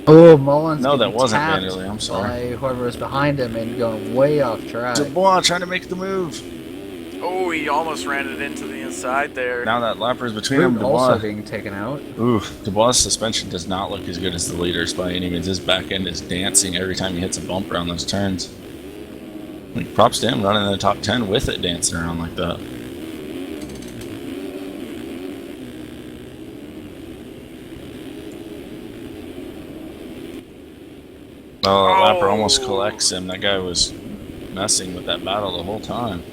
Oh, Mullins. No, that wasn't tapped Vanderlee. I'm sorry. By whoever was behind him and going way off track. Dubois trying to make the move. Oh, he almost ran it into the inside there. Now that lapper's between them. Dubois also being taken out. Ooh, Dubois' suspension does not look as good as the leader's by any means. His back end is dancing every time he hits a bump around those turns. Like, props to him running in the top 10 with it dancing around like that. Oh, that lapper almost collects him. That guy was messing with that battle the whole time.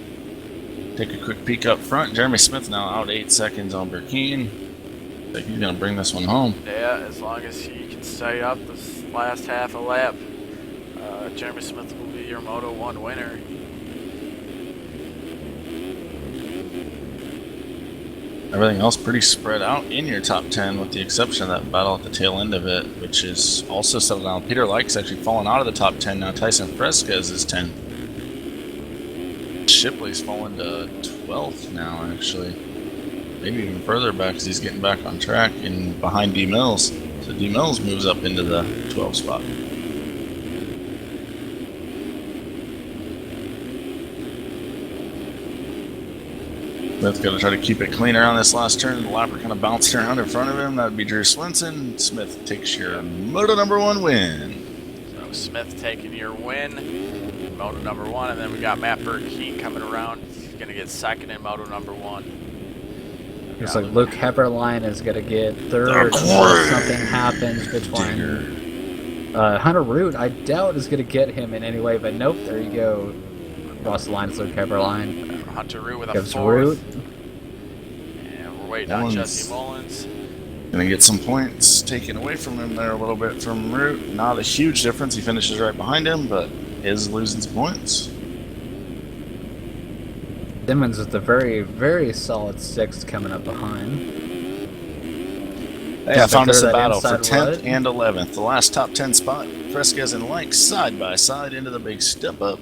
Take a quick peek up front. Jeremy Smith now out 8 seconds on Burkeen. I think he's going to bring this one home. Yeah, as long as he can stay up this last half a lap, Jeremy Smith will be your Moto 1 winner. Everything else pretty spread out in your top 10 with the exception of that battle at the tail end of it, which is also settled down. Peter Like's actually fallen out of the top 10 now. Tyson Fresquez is 10th. Shipley's fallen to 12th now, actually. Maybe even further back because he's getting back on track and behind D. Mills. So D. Mills moves up into the 12th spot. Smith's got to try to keep it clean around this last turn. The lapper kind of bounced around in front of him. That would be Drew Swenson. Smith takes your Moto number 1 win. So Smith taking your win, Moto number 1, and then we got Matt Burkeen coming around. He's going to get second in Moto number 1. Looks like Luke Heberlein is going to get third unless something happens between Hunter Root. I doubt is going to get him in any way, but nope, there you go. Across the line is Luke Heberlein. Hunter Root with a Gives 4th. Root. And we're waiting on Jesse Mullins. Gonna get some points taken away from him there a little bit from Root. Not a huge difference. He finishes right behind him, but is losing some points. Simmons with a very, very solid 6th coming up behind. Hey, I found us a that battle for inside 10th rut. and 11th. The last top 10 spot. Fresquez and Like side by side into the big step up.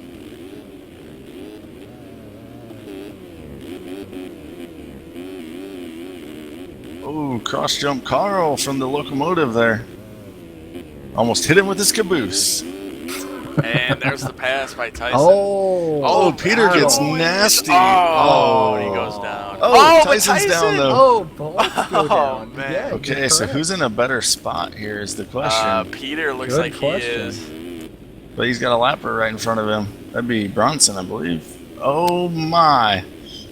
Oh, cross jump Carl from the locomotive there. Almost hit him with his caboose. And there's the pass by Tyson. Oh, Peter gets wow. nasty. Oh, he goes down. Oh, but Tyson's down, though. Oh, both go Oh, down. man. Yeah, Okay, you're so correct. who's in a better spot here is the question. Peter looks Good like question. he is. But he's got a lapper right in front of him. That'd be Bronson, I believe. Oh my.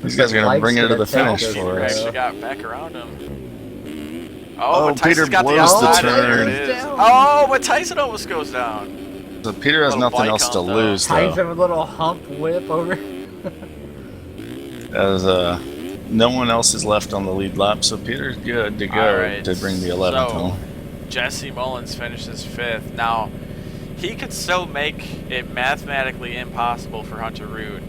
These guys are going to bring it to the finish Peter for us. Actually got back around him. Oh, But Tyson's Peter got the blows the outside. turn. There it is. Down. Oh, but Tyson almost goes down. So Peter has Little nothing bike else to hump, though. lose, Tyson though. with a little hump whip over. As no one else is left on the lead lap, so Peter's good to go All right. to bring the 11th So, home. Jesse Mullins finishes 5th. Now, he could still make it mathematically impossible for Hunter Root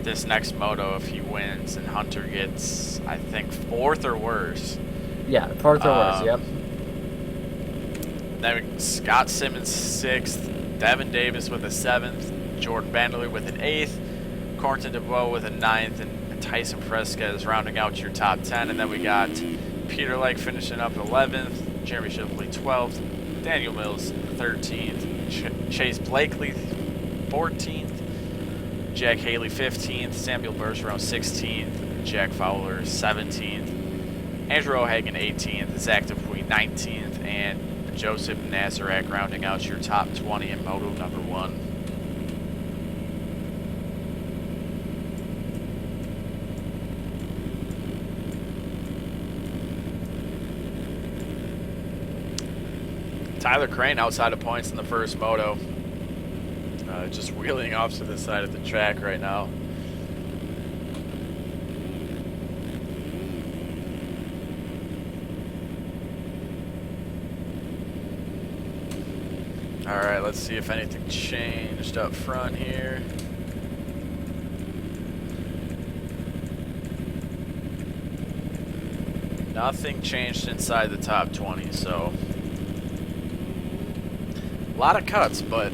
this next moto if he wins and Hunter gets, I think, 4th or worse. Yeah, fourth or worse. Yep. Then Scott Simmons 6th, Devin Davis with a 7th, Jordan Vanderloo with an 8th, Cornton DeVoe with a 9th, and Tyson Fresquez rounding out your top 10. And then we got Peter Lake finishing up 11th, Jeremy Shipley 12th, Daniel Mills 13th, Chase Blakely 14th, Jack Haley 15th, Samuel Bergeron 16th, Jack Fowler 17th, Andrew O'Hagan 18th, Zach Dupuy 19th, and Joseph Nazarek rounding out your top 20 in Moto number 1. Tyler Crane outside of points in the first moto. Just wheeling off to the side of the track right now. Alright, let's see if anything changed up front here. Nothing changed inside the top 20, so a lot of cuts, but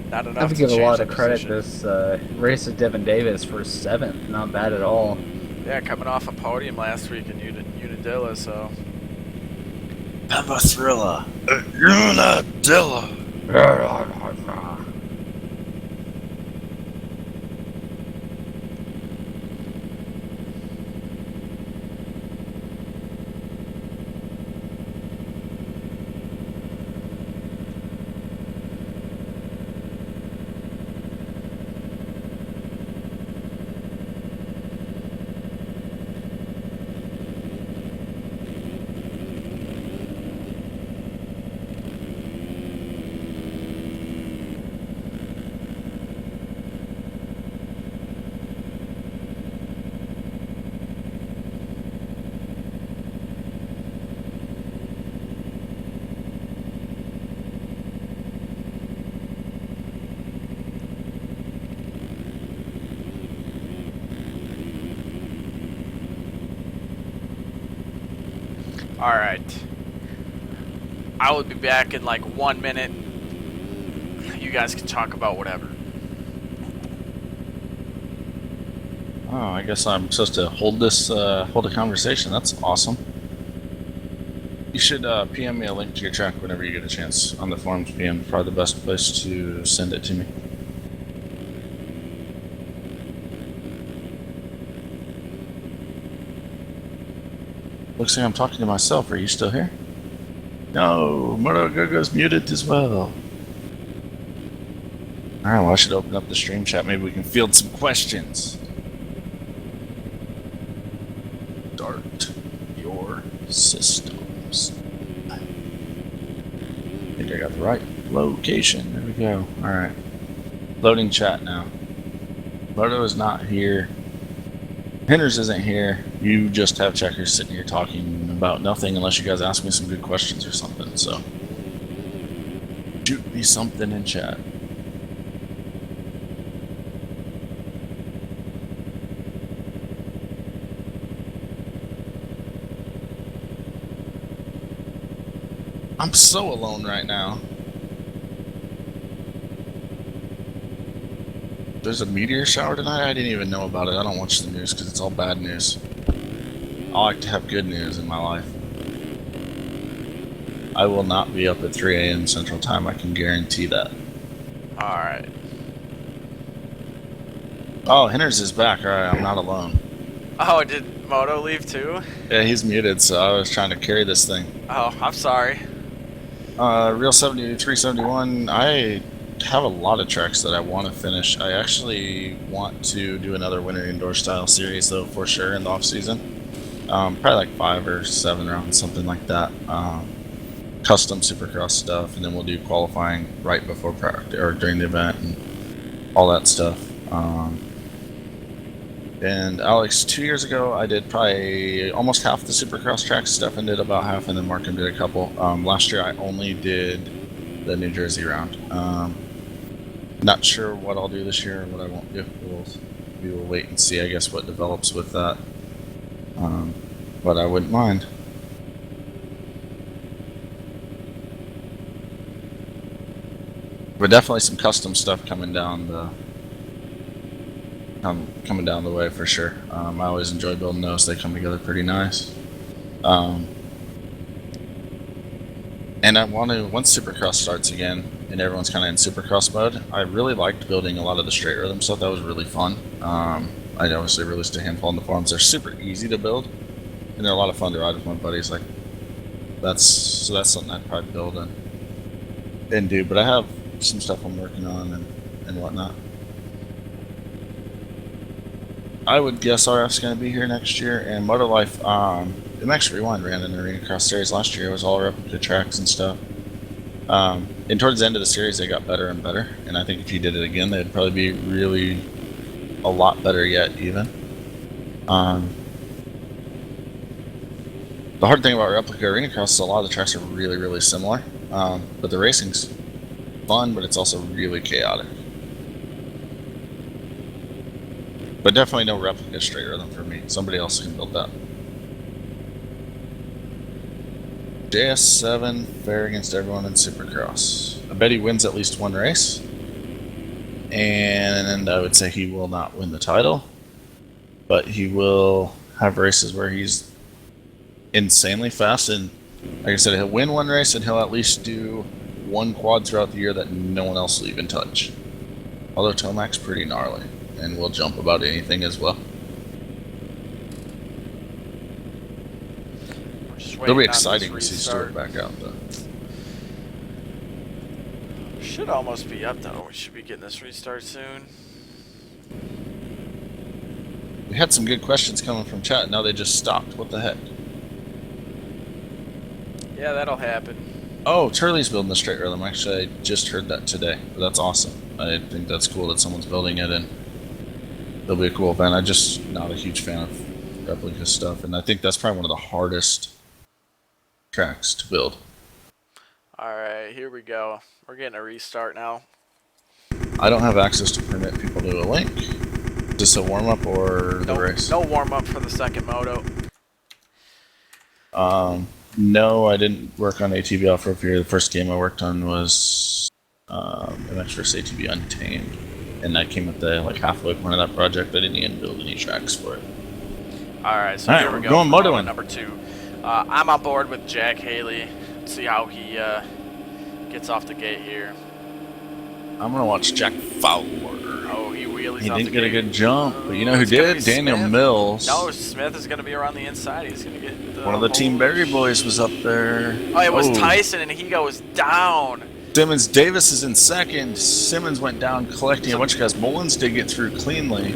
not enough I have to to give a change lot the of credit position. this race of Devin Davis for 7th. Not bad at all. Yeah, coming off a podium last week in Unadilla, so Peppa Thriller. Unadilla. alright. I will be back in like 1 minute. You guys can talk about whatever. Oh, I guess I'm supposed to hold a conversation. That's awesome. You should PM me a link to your track whenever you get a chance on the forums PM. Probably the best place to send it to me. Looks like I'm talking to myself. Are you still here? No, Moto Gogo's muted as well. Alright, well I should open up the stream chat. Maybe we can field some questions. Start your systems. I think I got the right location. There we go. Alright. Loading chat now. Moto is not here. Hinders isn't here. You just have checkers sitting here talking about nothing unless you guys ask me some good questions or something. So, shoot me something in chat. I'm so alone right now. There's a meteor shower tonight? I didn't even know about it. I don't watch the news because it's all bad news. I like to have good news in my life. I will not be up at 3 a.m. Central Time. I can guarantee that. All right. Oh, Henners is back. All right, I'm not alone. Oh, did Moto leave too? Yeah, he's muted, so I was trying to carry this thing. Oh, I'm sorry. Real 7371. I have a lot of tracks that I want to finish. I actually want to do another winter indoor style series, though, for sure in the off season. Probably like 5 or 7 rounds, something like that. Custom Supercross stuff, and then we'll do qualifying right before practice or during the event and all that stuff. And Alex, 2 years ago, I did probably almost half the Supercross track stuff and did about half, and then Markham did a couple. Last year, I only did the New Jersey round. Not sure what I'll do this year and what I won't do. We will wait and see, I guess, what develops with that. But I wouldn't mind. But definitely some custom stuff coming down the way for sure. I always enjoy building those. They come together pretty nice. And I want to, once Supercross starts again and everyone's kind of in Supercross mode, I really liked building a lot of the straight rhythm stuff. That was really fun. I obviously released a handful on the forums. They're super easy to build, and they're a lot of fun to ride with my buddies. Like that's something I'd probably build and do. But I have some stuff I'm working on and whatnot. I would guess RF's going to be here next year, and Moto Life, MX Rewind ran an Arena Cross series last year. It was all replica tracks and stuff. And towards the end of the series, they got better and better, and I think if you did it again, they'd probably be really a lot better yet, even. The hard thing about replica Arena Cross is a lot of the tracks are really, really similar, but the racing's fun, but it's also really chaotic. But definitely no replica straight rhythm for me. Somebody else can build that. JS7, fair against everyone in Supercross. I bet he wins at least one race. And I would say he will not win the title. But he will have races where he's insanely fast. And like I said, he'll win one race and he'll at least do one quad throughout the year that no one else will even touch. Although Tomac's pretty gnarly. And we'll jump about anything as well. It'll be exciting to see Stuart back out, though. Should almost be up, though. We should be getting this restart soon. We had some good questions coming from chat. Now they just stopped. What the heck? Yeah, that'll happen. Oh, Turley's building the straight rhythm. Actually, I just heard that today. That's awesome. I think that's cool that someone's building it, and it'll be a cool event. I'm just not a huge fan of replica stuff, and I think that's probably one of the hardest tracks to build. Alright, here we go. We're getting a restart now. I don't have access to permit people to a link. Is this a warm-up or the race? No warm-up for the second moto. No, I didn't work on ATV Off-Road Fury. The first game I worked on was MX vs ATV Untamed. And that came at the halfway point of that project. I didn't even build any tracks for it. Alright, so All right, here we we're go. going motoing. Number 2. I'm on board with Jack Haley. See how he gets off the gate here. I'm gonna watch Jack Fowler. Oh, he wheelies He off the didn't get a gate. good jump, but you know who It's gonna did? be Daniel Smith. Mills. No, Smith is going to be around the inside. He's going to get One of the Team Berry boys was up there. Oh, it was Tyson, and he goes down. Simmons Davis is in second. Simmons went down collecting a bunch of guys. Mullins did get through cleanly.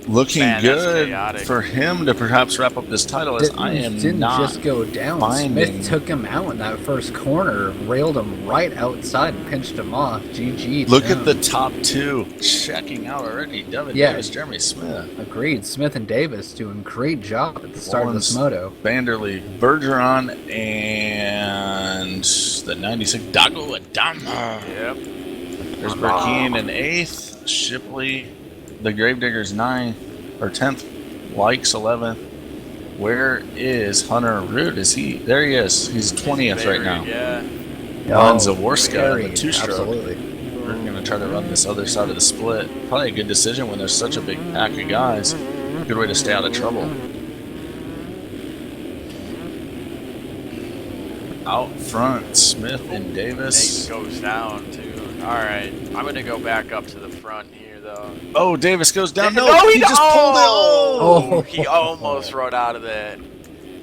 Looking Man, that's good chaotic. for him to perhaps wrap up this title. As I am didn't not just go down. finding. Smith took him out in that first corner, railed him right outside and pinched him off. GG. Look at the top two checking out already. Devin Davis, Jeremy Smith. Agreed. Smith and Davis doing great job at the start of this moto. Vanderlee, Bergeron, and the 96 Dago Adama. Yep. There's Burkeen in 8th, Shipley, the Gravediggers 9th, or 10th, Likes 11th. Where is Hunter Root? Is he? There he is. He's 20th right now. Yeah. On Zaworska in the 2-stroke. Absolutely. We're going to try to run this other side of the split. Probably a good decision when there's such a big pack of guys. Good way to stay out of trouble. out front, Smith and Davis. Nate goes down too. All right, I'm gonna go back up to the front here though. Oh, Davis goes down. No, No, he just pulled it. Oh. He almost rode out of that.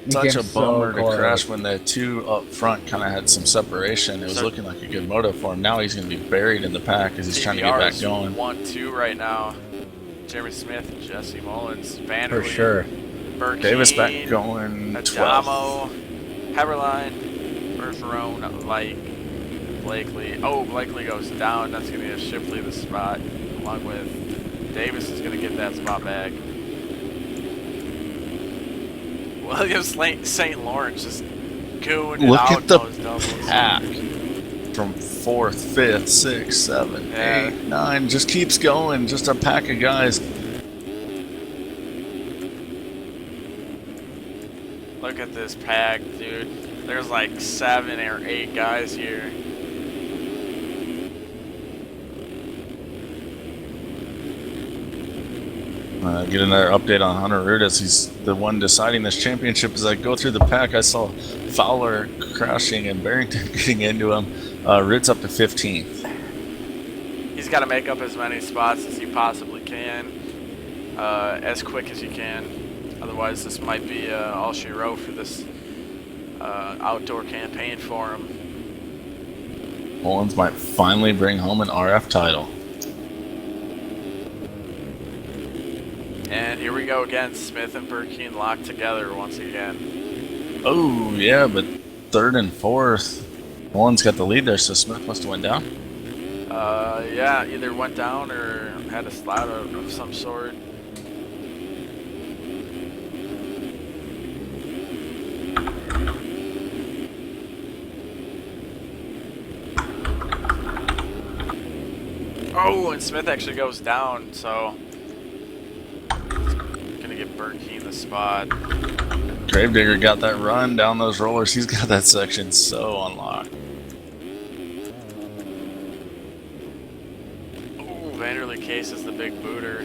Such came a bummer so to crash close. when the two up front kind of had some separation. It was So- looking like a good moto for him. Now he's going to be buried in the pack as he's trying to get back going. 1-2 right now. Jeremy Smith and Jesse Mullins. Vanderlee, For sure. Burkeen, Davis back going 12. Adamo, Heberline, Bergeron, like Blakely. Oh, Blakely goes down. That's going to give Shipley the spot, along with Davis is going to get that spot back. Williams St. Lawrence just gooing it Look out at the those doubles. pack from 4th, 5th, 6th, 7th, Yeah. 8th, 9. Just keeps going. Just a pack of guys. Look at this pack, dude. There's like 7 or 8 guys here. Get another update on Hunter Rudis. He's the one deciding this championship. As I go through the pack, I saw Fowler crashing and Barrington getting into him. Rudis up to 15th. He's got to make up as many spots as he possibly can, as quick as he can. Otherwise, this might be all she wrote for this outdoor campaign for him. Mullins might finally bring home an RF title. And here we go again. Smith and Burkeen locked together once again. Oh, yeah, but 3rd and 4th. Mullins got the lead there, so Smith must have went down. Yeah, either went down or had a slide of some sort. Oh, and Smith actually goes down, so gonna get Burkeen the spot. Gravedigger got that run down those rollers. He's got that section so unlocked. Oh, Vanderlee Case is the big booter.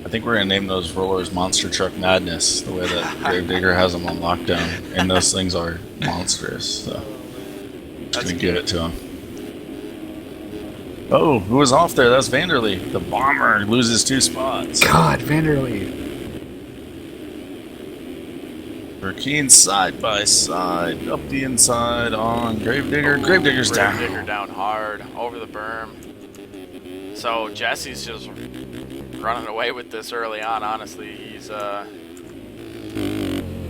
I think we're going to name those rollers Monster Truck Madness, the way that Gravedigger has them on lockdown. And those things are monstrous, so just going to give it to him. Oh, who was off there? That's Vanderlee. The bomber loses 2 spots. God, Vanderlee. Burkeen side by side, up the inside on Gravedigger. Gravedigger's down. Gravedigger down hard, over the berm. So Jesse's just running away with this early on, honestly. He's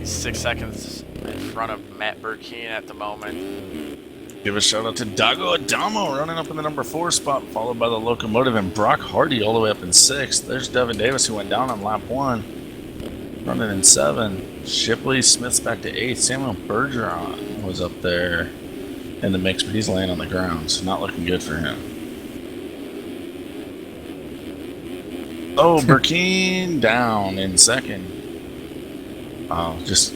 6 seconds in front of Matt Burkeen at the moment. Give a shout out to Dago Adamo running up in the number 4 spot, followed by the Locomotive and Brock Hardy all the way up in 6th. There's Devin Davis, who went down on lap 1, running in 7. Shipley, Smith's back to 8th. Samuel Bergeron was up there in the mix, but he's laying on the ground, so not looking good for him. Oh, Burkeen down in 2nd. Oh, just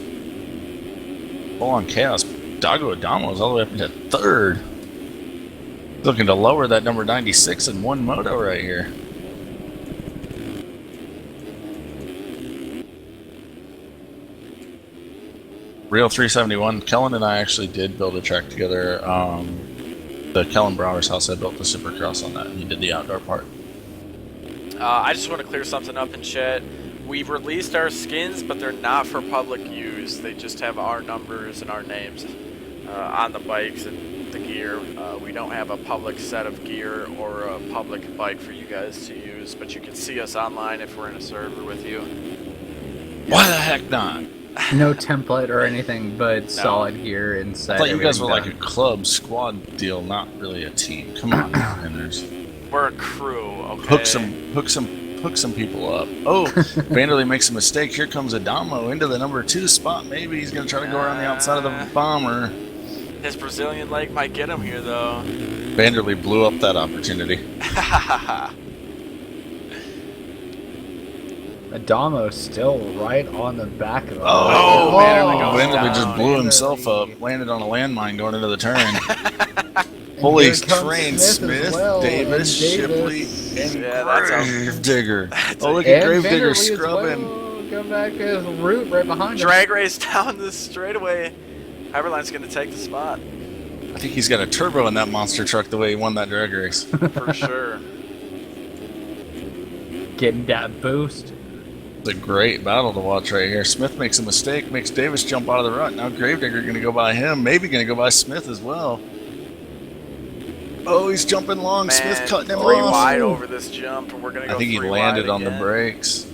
full on chaos. Dago Adamo is all the way up into 3rd. Looking to lower that number 96 in one moto right here. Real 371. Kellen and I actually did build a track together. The Kellen Brower's house, I built the Supercross on that. He did the outdoor part. I just want to clear something up in chat. We've released our skins, but they're not for public use. They just have our numbers and our names on the bikes and the gear. We don't have a public set of gear or a public bike for you guys to use, but you can see us online if we're in a server with you. Why the heck not? No template or anything, but solid gear inside. I thought you guys were like everything a club squad deal, not really a team. Come on now, Henders. We're a crew, okay? Hook some people up. Oh, Vanderlee makes a mistake. Here comes Adamo into the number 2 spot. Maybe he's going to try to go around the outside of the bomber. His Brazilian leg might get him here, though. Vanderlee blew up that opportunity. Adamo still right on the back of him. Oh, Vanderlee just blew down. himself up. Landed on a landmine going into the turn. Holy Here comes train, Smith as well, Davis, and Shipley, Davis. and Yeah, that's a- Gravedigger. Oh, look at And Gravedigger Vanderlee as scrubbing. well. Come back as Root right behind him. Drag race down the straightaway. Heberlein's going to take the spot. I think he's got a turbo in that monster truck the way he won that drag race. For sure. Getting that boost. It's a great battle to watch right here. Smith makes a mistake, makes Davis jump out of the rut. Now Gravedigger going to go by him, maybe going to go by Smith as well. Oh, he's jumping long. Man, Smith cutting him 3 off. wide over this jump, and we're going to go I think he 3 landed wide on the again. brakes.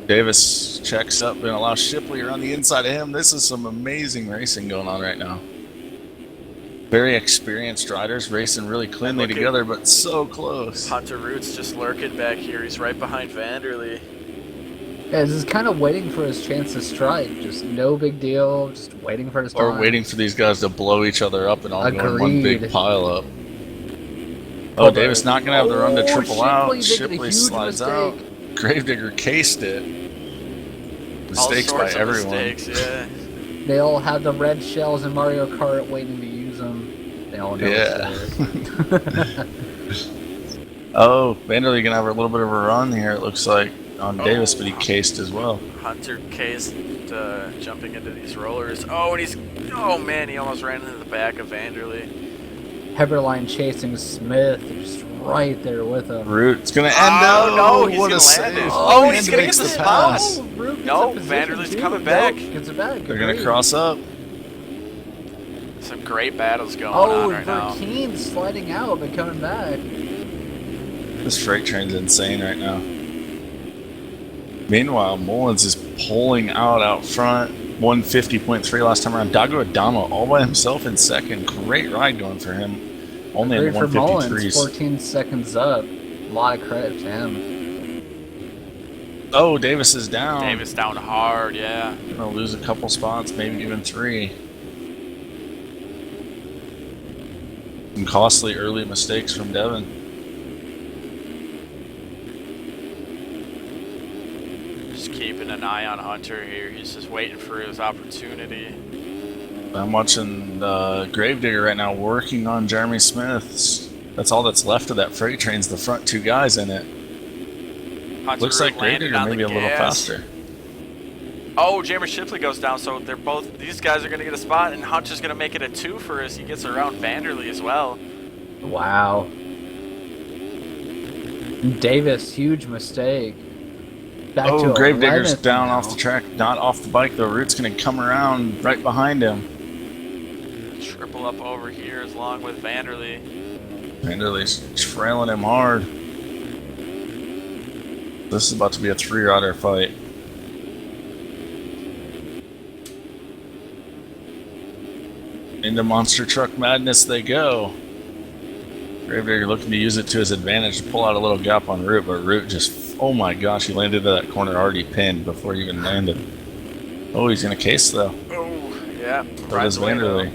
Davis checks up and allows Shipley around the inside of him. This is some amazing racing going on right now. Very experienced riders racing really cleanly together, but so close. Hunter Root's just lurking back here. He's right behind Vanderlei. Yeah, just kind of waiting for his chance to strike. Just no big deal. Just waiting for his time. Or waiting for these guys to blow each other up and all go in one big Agreed. pile up. Oh, Davis not going to have the run to triple Shipley out. making a Shipley huge slides mistake. out. Gravedigger cased it. Mistakes all by sorts of everyone. mistakes, yeah. They all have the red shells in Mario Kart waiting to use them. They all know it's there. Oh, Vanderlei gonna have a little bit of a run here, it looks like, on Davis, but he cased as well. Hunter cased jumping into these rollers. Oh, and oh man, he almost ran into the back of Vanderlei. Heberlein chasing Smith, just right there with him. Root's gonna end Oh, no, he's what gonna a land save. it. Oh, and he's gonna makes get the the spot. pass. Oh, Root gets No, a position Vanderlei's too. coming back. Nope, gets it back. They're gonna Agreed. cross up. Some great battles going Oh, on right now. Verkeen sliding out but coming back. This freight train's insane right now. Meanwhile, Mullins is pulling out front. 150.3 last time around. Dago Adamo all by himself in second. Great ride going for him. Only in Great for Mullins, 153s. 14 seconds up. A lot of credit to him. Oh, Davis is down. Davis down hard, yeah. Gonna lose a couple spots, maybe even 3. Some costly early mistakes from Devin. Just keeping an eye on Hunter here. He's just waiting for his opportunity. I'm watching Gravedigger right now working on Jeremy Smith. That's all that's left of that freight train's the front 2 guys in it. Hunter Looks like landed Gravedigger on maybe the a little gas. faster. Oh, Jamer Shipley goes down, so these guys are going to get a spot, and Hunter's going to make it a 2 for as he gets around Vanderlei as well. Wow. Davis, huge mistake. Back to Oh, Gravedigger's 11th down now. off the track, not off the bike though. Root's gonna come around right behind him. Triple up over here as long with Vanderlei. Vanderlei's trailing him hard. This is about to be a 3-rider fight. Into monster truck madness they go. Gravedigger looking to use it to his advantage to pull out a little gap on Root, but Root just, oh my gosh, he landed into that corner already pinned before he even landed. Oh, he's gonna case though. Oh, yeah. So does Vanderlei.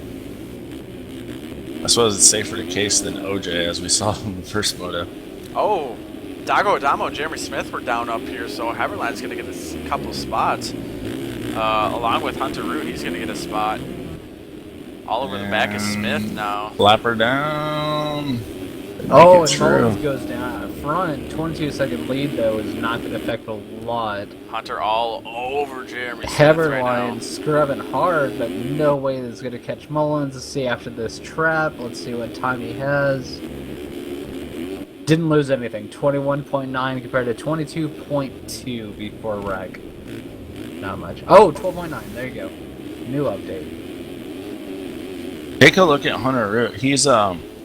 I suppose it's safer to case than OJ, as we saw in the first moto. Oh, Dago Adamo and Jeremy Smith were down up here, so Heberlein's going to get a couple spots. Along with Hunter Root, he's going to get a spot. All over the back of Smith now. Flapper down. Oh, Make it and true. Mullins goes down out front. 22-second lead, though, is not going to affect a lot. Hunter all over Jeremy Smith Heberlein right now. scrubbing hard, but no way that's going to catch Mullins. Let's see after this trap. Let's see what time he has. Didn't lose anything. 21.9 compared to 22.2 before wreck. Not much. Oh, 12.9. There you go. New update. Take a look at Hunter Root. He's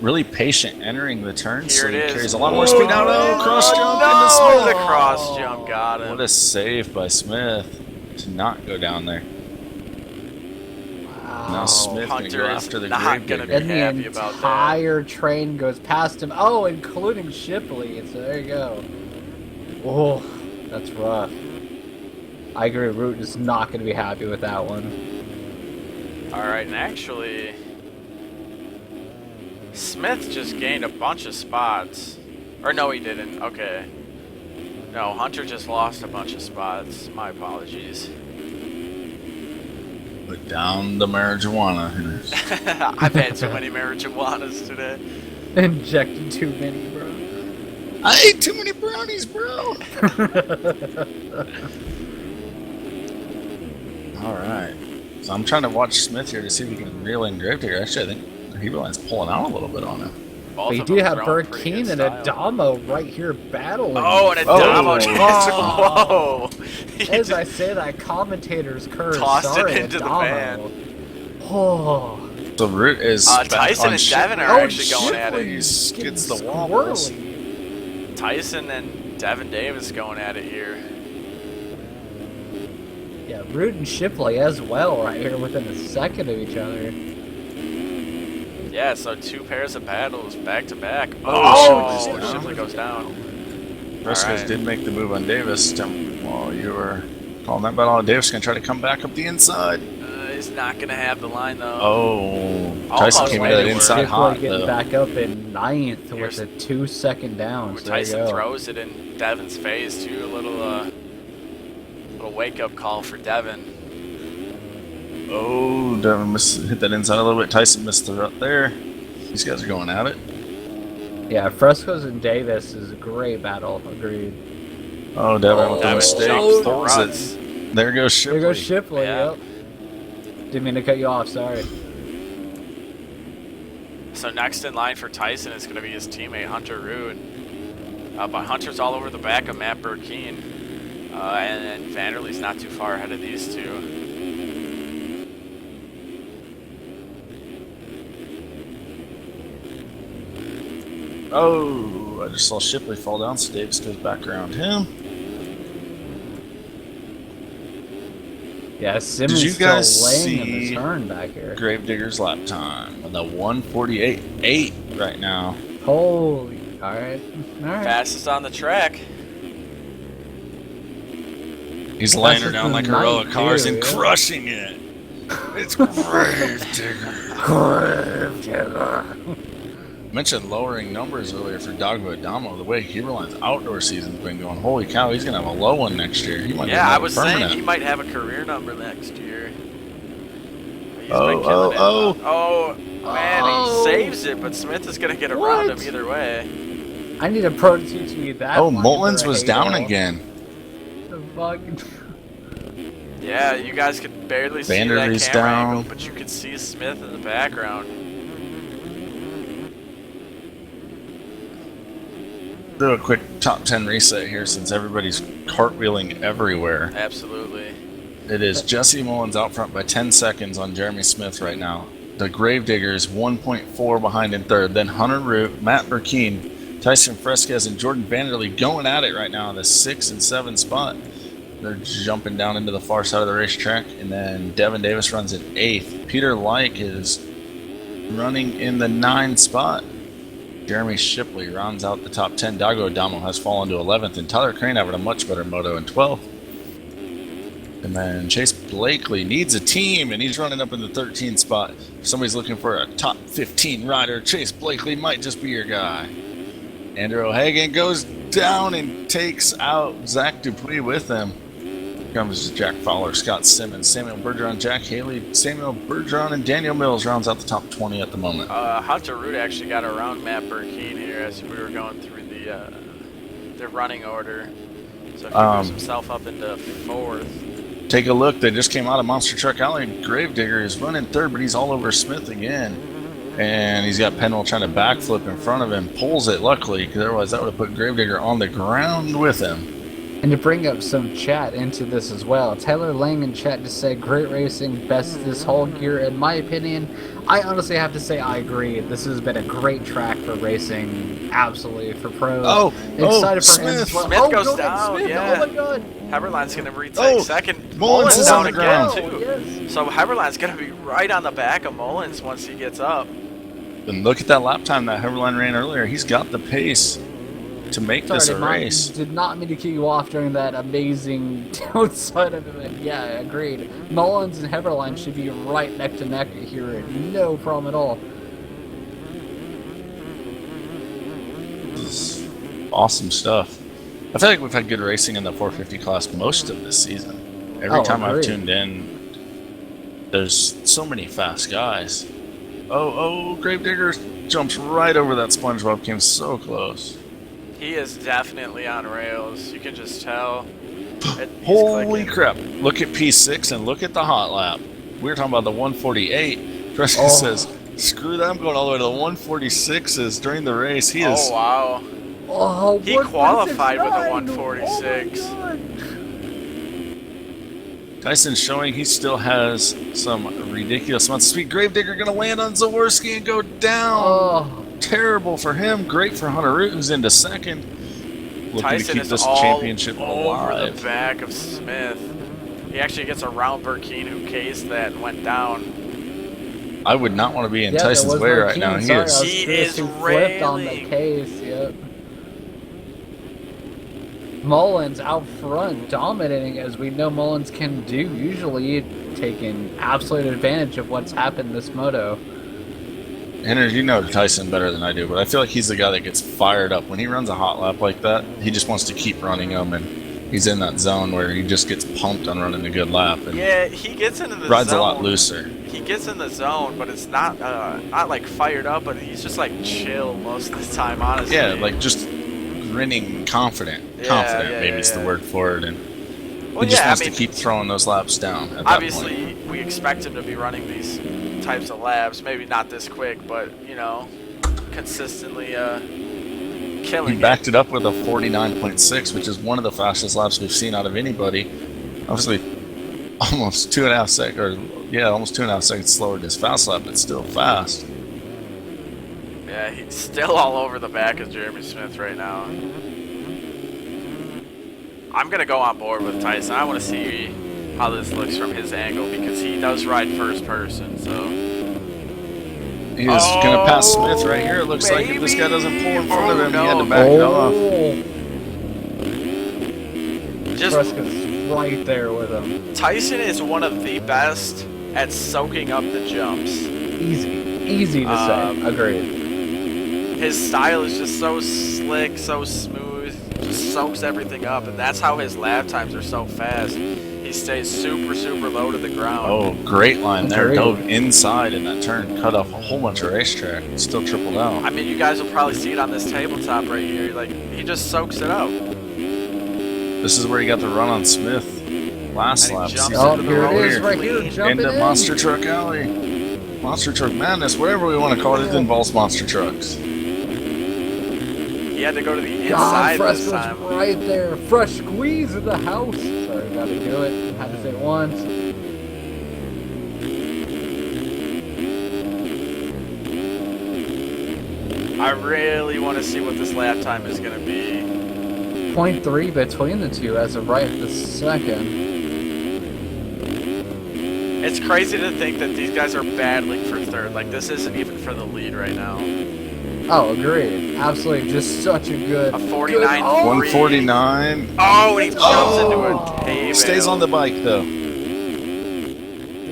really patient entering the turn, so Here he it is. carries a lot more speed out. Oh, cross jump No, into Smith. the cross jump got him. What a save by Smith to not go down there. Now Smith gonna Hunter go is after the not Gravedigger. gonna And the happy about that. entire train goes past him. Oh, including Shipley. So there you go. Oh, that's rough. I agree. Root is not going to be happy with that one. Alright, and actually, Smith just gained a bunch of spots. Or no, he didn't. Okay. No, Hunter just lost a bunch of spots. My apologies. Put down the marijuana. I've had too many marijuanas today. Injected too many, bro. I ate too many brownies, bro. All right. So I'm trying to watch Smith here to see if we can reel in Gravedigger. Actually, I think Heberline's pulling out a little bit on him. Both But you of do them have throwing pretty Burkeen good and style. Adamo right here battling. Oh, and Adamo just, whoa! As I say that, commentator's curse. Tossed Sorry, it into the Adamo. van. Oh. The route is Tyson and Devin are actually going at it. He skids the Getting wobbles. squirrely. Tyson and Devin Davis going at it here. Yeah, Root and Shipley as well right here within a second of each other. Yeah, so 2 pairs of battles back to back. Oh, Oh, Shipley. Shipley goes down. Briscoes Alright. did make the move on Davis. While you were calling that battle, Davis going to try to come back up the inside. He's not going to have the line, though. Oh, Almost Tyson came into that anywhere. inside Shipley hot, getting though. back up in 9th Here's- with a 2-second down. So there you Tyson go. throws it in Devin's face, too. A little wake-up call for Devin. Oh, Devin hit that inside a little bit. Tyson missed the rut there. These guys are going at it. Yeah, Frescoes and Davis is a great battle. Agreed. Oh, Devin with the Devin mistake. jumps the Pulls ruts. it. There goes Shipley. There goes Shipley. Yeah. Yep. Didn't mean to cut you off. Sorry. So next in line for Tyson is going to be his teammate, Hunter Root. But Hunter's all over the back of Matt Burkeen. And Vanderlee's not too far ahead of these two. Oh, I just saw Shipley fall down, so Davis goes back around him. Yeah, Simmons you guys still laying in see the turn back here. Gravedigger's lap time on the 1:48.8 right now. Holy. All right. All right. Fastest on the track. He's laying her Fastest down in like the a row of night, cars too, and yeah. crushing it. It's Gravedigger. Mentioned lowering numbers earlier for Doggo Adamo. The way Heberline's outdoor season's been going, holy cow, he's gonna have a low one next year. He might Yeah, be I was saying permanent. he might have a career number next year. He's Oh, been killing oh, it. Oh, man, Oh. he saves it, but Smith is going to get around What? him either way. I need a pro to teach me that. Oh, one Mullins for a was down halo. again. The fuck? Yeah, you guys could barely see that Vanderlee's camera down. angle, but you could see Smith in the background. Do a quick top 10 reset here since everybody's cartwheeling everywhere. Absolutely. It is Jesse Mullins out front by 10 seconds on Jeremy Smith right now. The Gravediggers 1.4 behind in third. Then Hunter Root, Matt Burkeen, Tyson Fresquez, and Jordan Vanderlee going at it right now in the 6 and 7 spot. They're jumping down into the far side of the racetrack. And then Devin Davis runs in 8th. Peter Like is running in the 9 spot. Jeremy Shipley rounds out the top 10. Dago Adamo has fallen to 11th. And Tyler Crane having a much better moto in 12th. And then Chase Blakely needs a team, and he's running up in the 13th spot. If somebody's looking for a top 15 rider, Chase Blakely might just be your guy. Andrew O'Hagan goes down and takes out Zach Dupuis with him. Here comes Jack Fowler, Scott Simmons, Samuel Bergeron, Jack Haley, Samuel Bergeron, and Daniel Mills rounds out the top 20 at the moment. Hunter Root actually got around Matt Burkeen here as we were going through the running order. So he moves himself up into 4th. Take a look. They just came out of Monster Truck Alley. Gravedigger is running third, but he's all over Smith again. And he's got Penwell trying to backflip in front of him. Pulls it, luckily, because otherwise that would have put Gravedigger on the ground with him. And to bring up some chat into this as well, Taylor Lang in chat just said, great racing, best this whole year. In my opinion, I honestly have to say I agree. This has been a great track for racing, absolutely, for pros. Excited for him as well. Smith goes go ahead, down, Smith. yeah. Oh my god. Heberline's going to retake Oh, second. Mullins is down on the again, ground. too. Yes. So Heberline's going to be right on the back of Mullins once he gets up. And look at that lap time that Heberline ran earlier. He's got the pace to make this a race. Did not mean to kick you off during that amazing downside of it. Yeah, agreed. Mullins and Heberline should be right neck to neck here. No problem at all. This is awesome stuff. I feel like we've had good racing in the 450 class most of this season. Every time I've agreed. tuned in, there's so many fast guys. Oh, Gravedigger jumps right over that SpongeBob, came so close. He is definitely on rails. You can just tell. He's Holy clicking. crap. Look at P6 and look at the hot lap. We were talking about the 148. Prescott says, screw that, I'm going all the way to the 146s during the race. He is. Oh, wow. Oh, He qualified with a 146. 146. Oh my God. Tyson's showing he still has some ridiculous amounts of speed. Gravedigger going to land on Zaworski and go down. Oh. Terrible for him. Great for Hunter Root, who's into second. Looking Tyson to keep is this all championship over alive. the back of Smith. He actually gets around Burkeen, who cased that and went down. I would not want to be in Yeah, Tyson's that was way Marquez. right now. Sorry, I was He curious is who flipped on the railing. case. Yep. Mullins out front, dominating as we know Mullins can do. Usually taking absolute advantage of what's happened this moto. Henry, you know Tyson better than I do, but I feel like he's the guy that gets fired up. When he runs a hot lap like that, he just wants to keep running them, and he's in that zone where he just gets pumped on running a good lap. And Yeah, he gets into the rides zone. a lot looser. He gets in the zone, but it's not like fired up, but he's just like chill most of the time, honestly. Yeah, like just grinning, confident. Yeah, Confident, yeah, maybe yeah, is the yeah. word for it. And Well, he just yeah, wants I mean, to keep throwing those laps down at that obviously, point. we expect him to be running these types of laps. Maybe not this quick, but, you know, consistently killing He backed it up with a 49.6, which is one of the fastest laps we've seen out of anybody. Obviously, almost 2.5 seconds, or yeah, almost 2.5 seconds slower than his fast lap, but still fast. Yeah, he's still all over the back of Jeremy Smith right now. I'm going to go on board with Tyson. I want to see how this looks from his angle because he does ride first person, so... He is going to pass Smith right here. It looks like if this guy doesn't pull in front of him, he had to back it off. Just Prescott's right there with him. Tyson is one of the best at soaking up the jumps. Easy to say. Agreed. His style is just so slick, so smooth, just soaks everything up, and that's how his lap times are so fast. He stays super, super low to the ground. Oh, great line there. Great. Dove inside in that turn, cut off a whole bunch of racetrack. Still tripled out. I mean, you guys will probably see it on this tabletop right here. Like, he just soaks it up. This is where he got the run on Smith last And he lap. jumps See Oh, into the here it roller is, right here, clean. jumping into in. Monster Truck Alley. Monster Truck Madness, whatever we want to call it, it involves monster trucks. He had to go to the God, inside this Fresco's time. right there. Fresh squeeze in the house. Sorry, gotta do it. Had to say it once. I really want to see what this lap time is going to be. 0.3 between the two as of right this second. It's crazy to think that these guys are battling for third. Like, this isn't even for the lead right now. Oh, agreed. Absolutely, just such a good. A 49. Good, oh, 149. Oh, and he jumps into a hay Stays bale. on the bike though.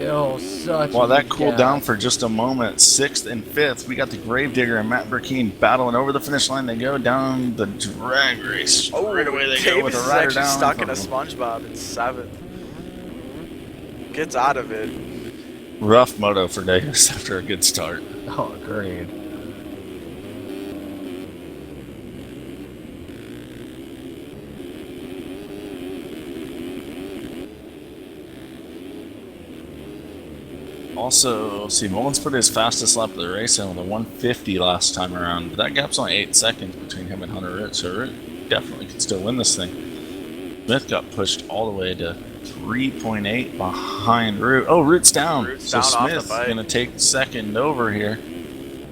oh, such. While a that good cooled gap. down for just a moment, 6th and 5th, we got the Gravedigger and Matt Burkeen battling over the finish line. They go down the drag race. Right away they go with Davis a is rider actually down. stuck in a SpongeBob in 7th. Gets out of it. Rough moto for Davis after a good start. Oh, agreed. Also, see, Mullins put his fastest lap of the race in with a 150 last time around, but that gap's only 8 seconds between him and Hunter Root, so Root definitely can still win this thing. Smith got pushed all the way to 3.8 behind Root. Oh, Root's down. Root's So down off the Smith's bike. going to take second over here.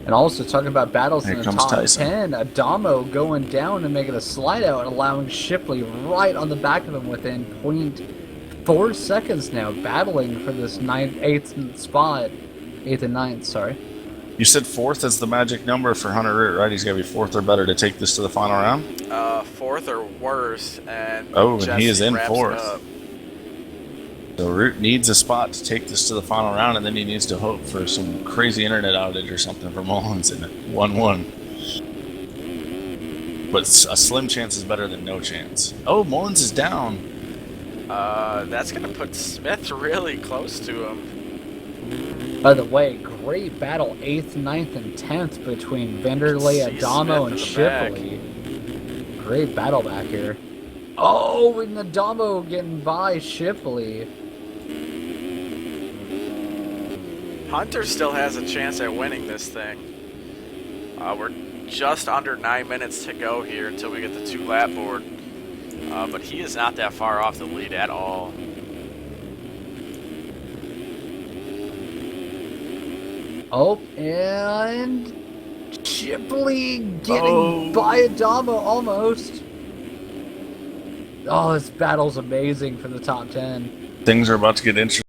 And also talking about battles Here in the comes top Tyson. 10, Adamo going down and making a slide out, allowing Shipley right on the back of him within 0.4 seconds now, battling for this 8th spot. 8th and 9th, sorry. You said 4th is the magic number for Hunter Root, right? He's got to be 4th or better to take this to the final round? 4th or worse, and Oh, and Jesse he is in wraps it 4th. up. So Root needs a spot to take this to the final round, and then he needs to hope for some crazy internet outage or something for Mullins in it. 1-1. But a slim chance is better than no chance. Oh, Mullins is down. That's going to put Smith really close to him. By the way, great battle, 8th, 9th, and 10th between Vanderlei, See Adamo, and Smith in the Shipley. Great battle back here. Oh, and Adamo getting by Shipley. Hunter still has a chance at winning this thing. We're just under 9 minutes to go here until we get the 2-lap board. But he is not that far off the lead at all. Oh, and Chipley getting by Adamo almost. Oh, this battle's amazing for the top 10. Things are about to get interesting.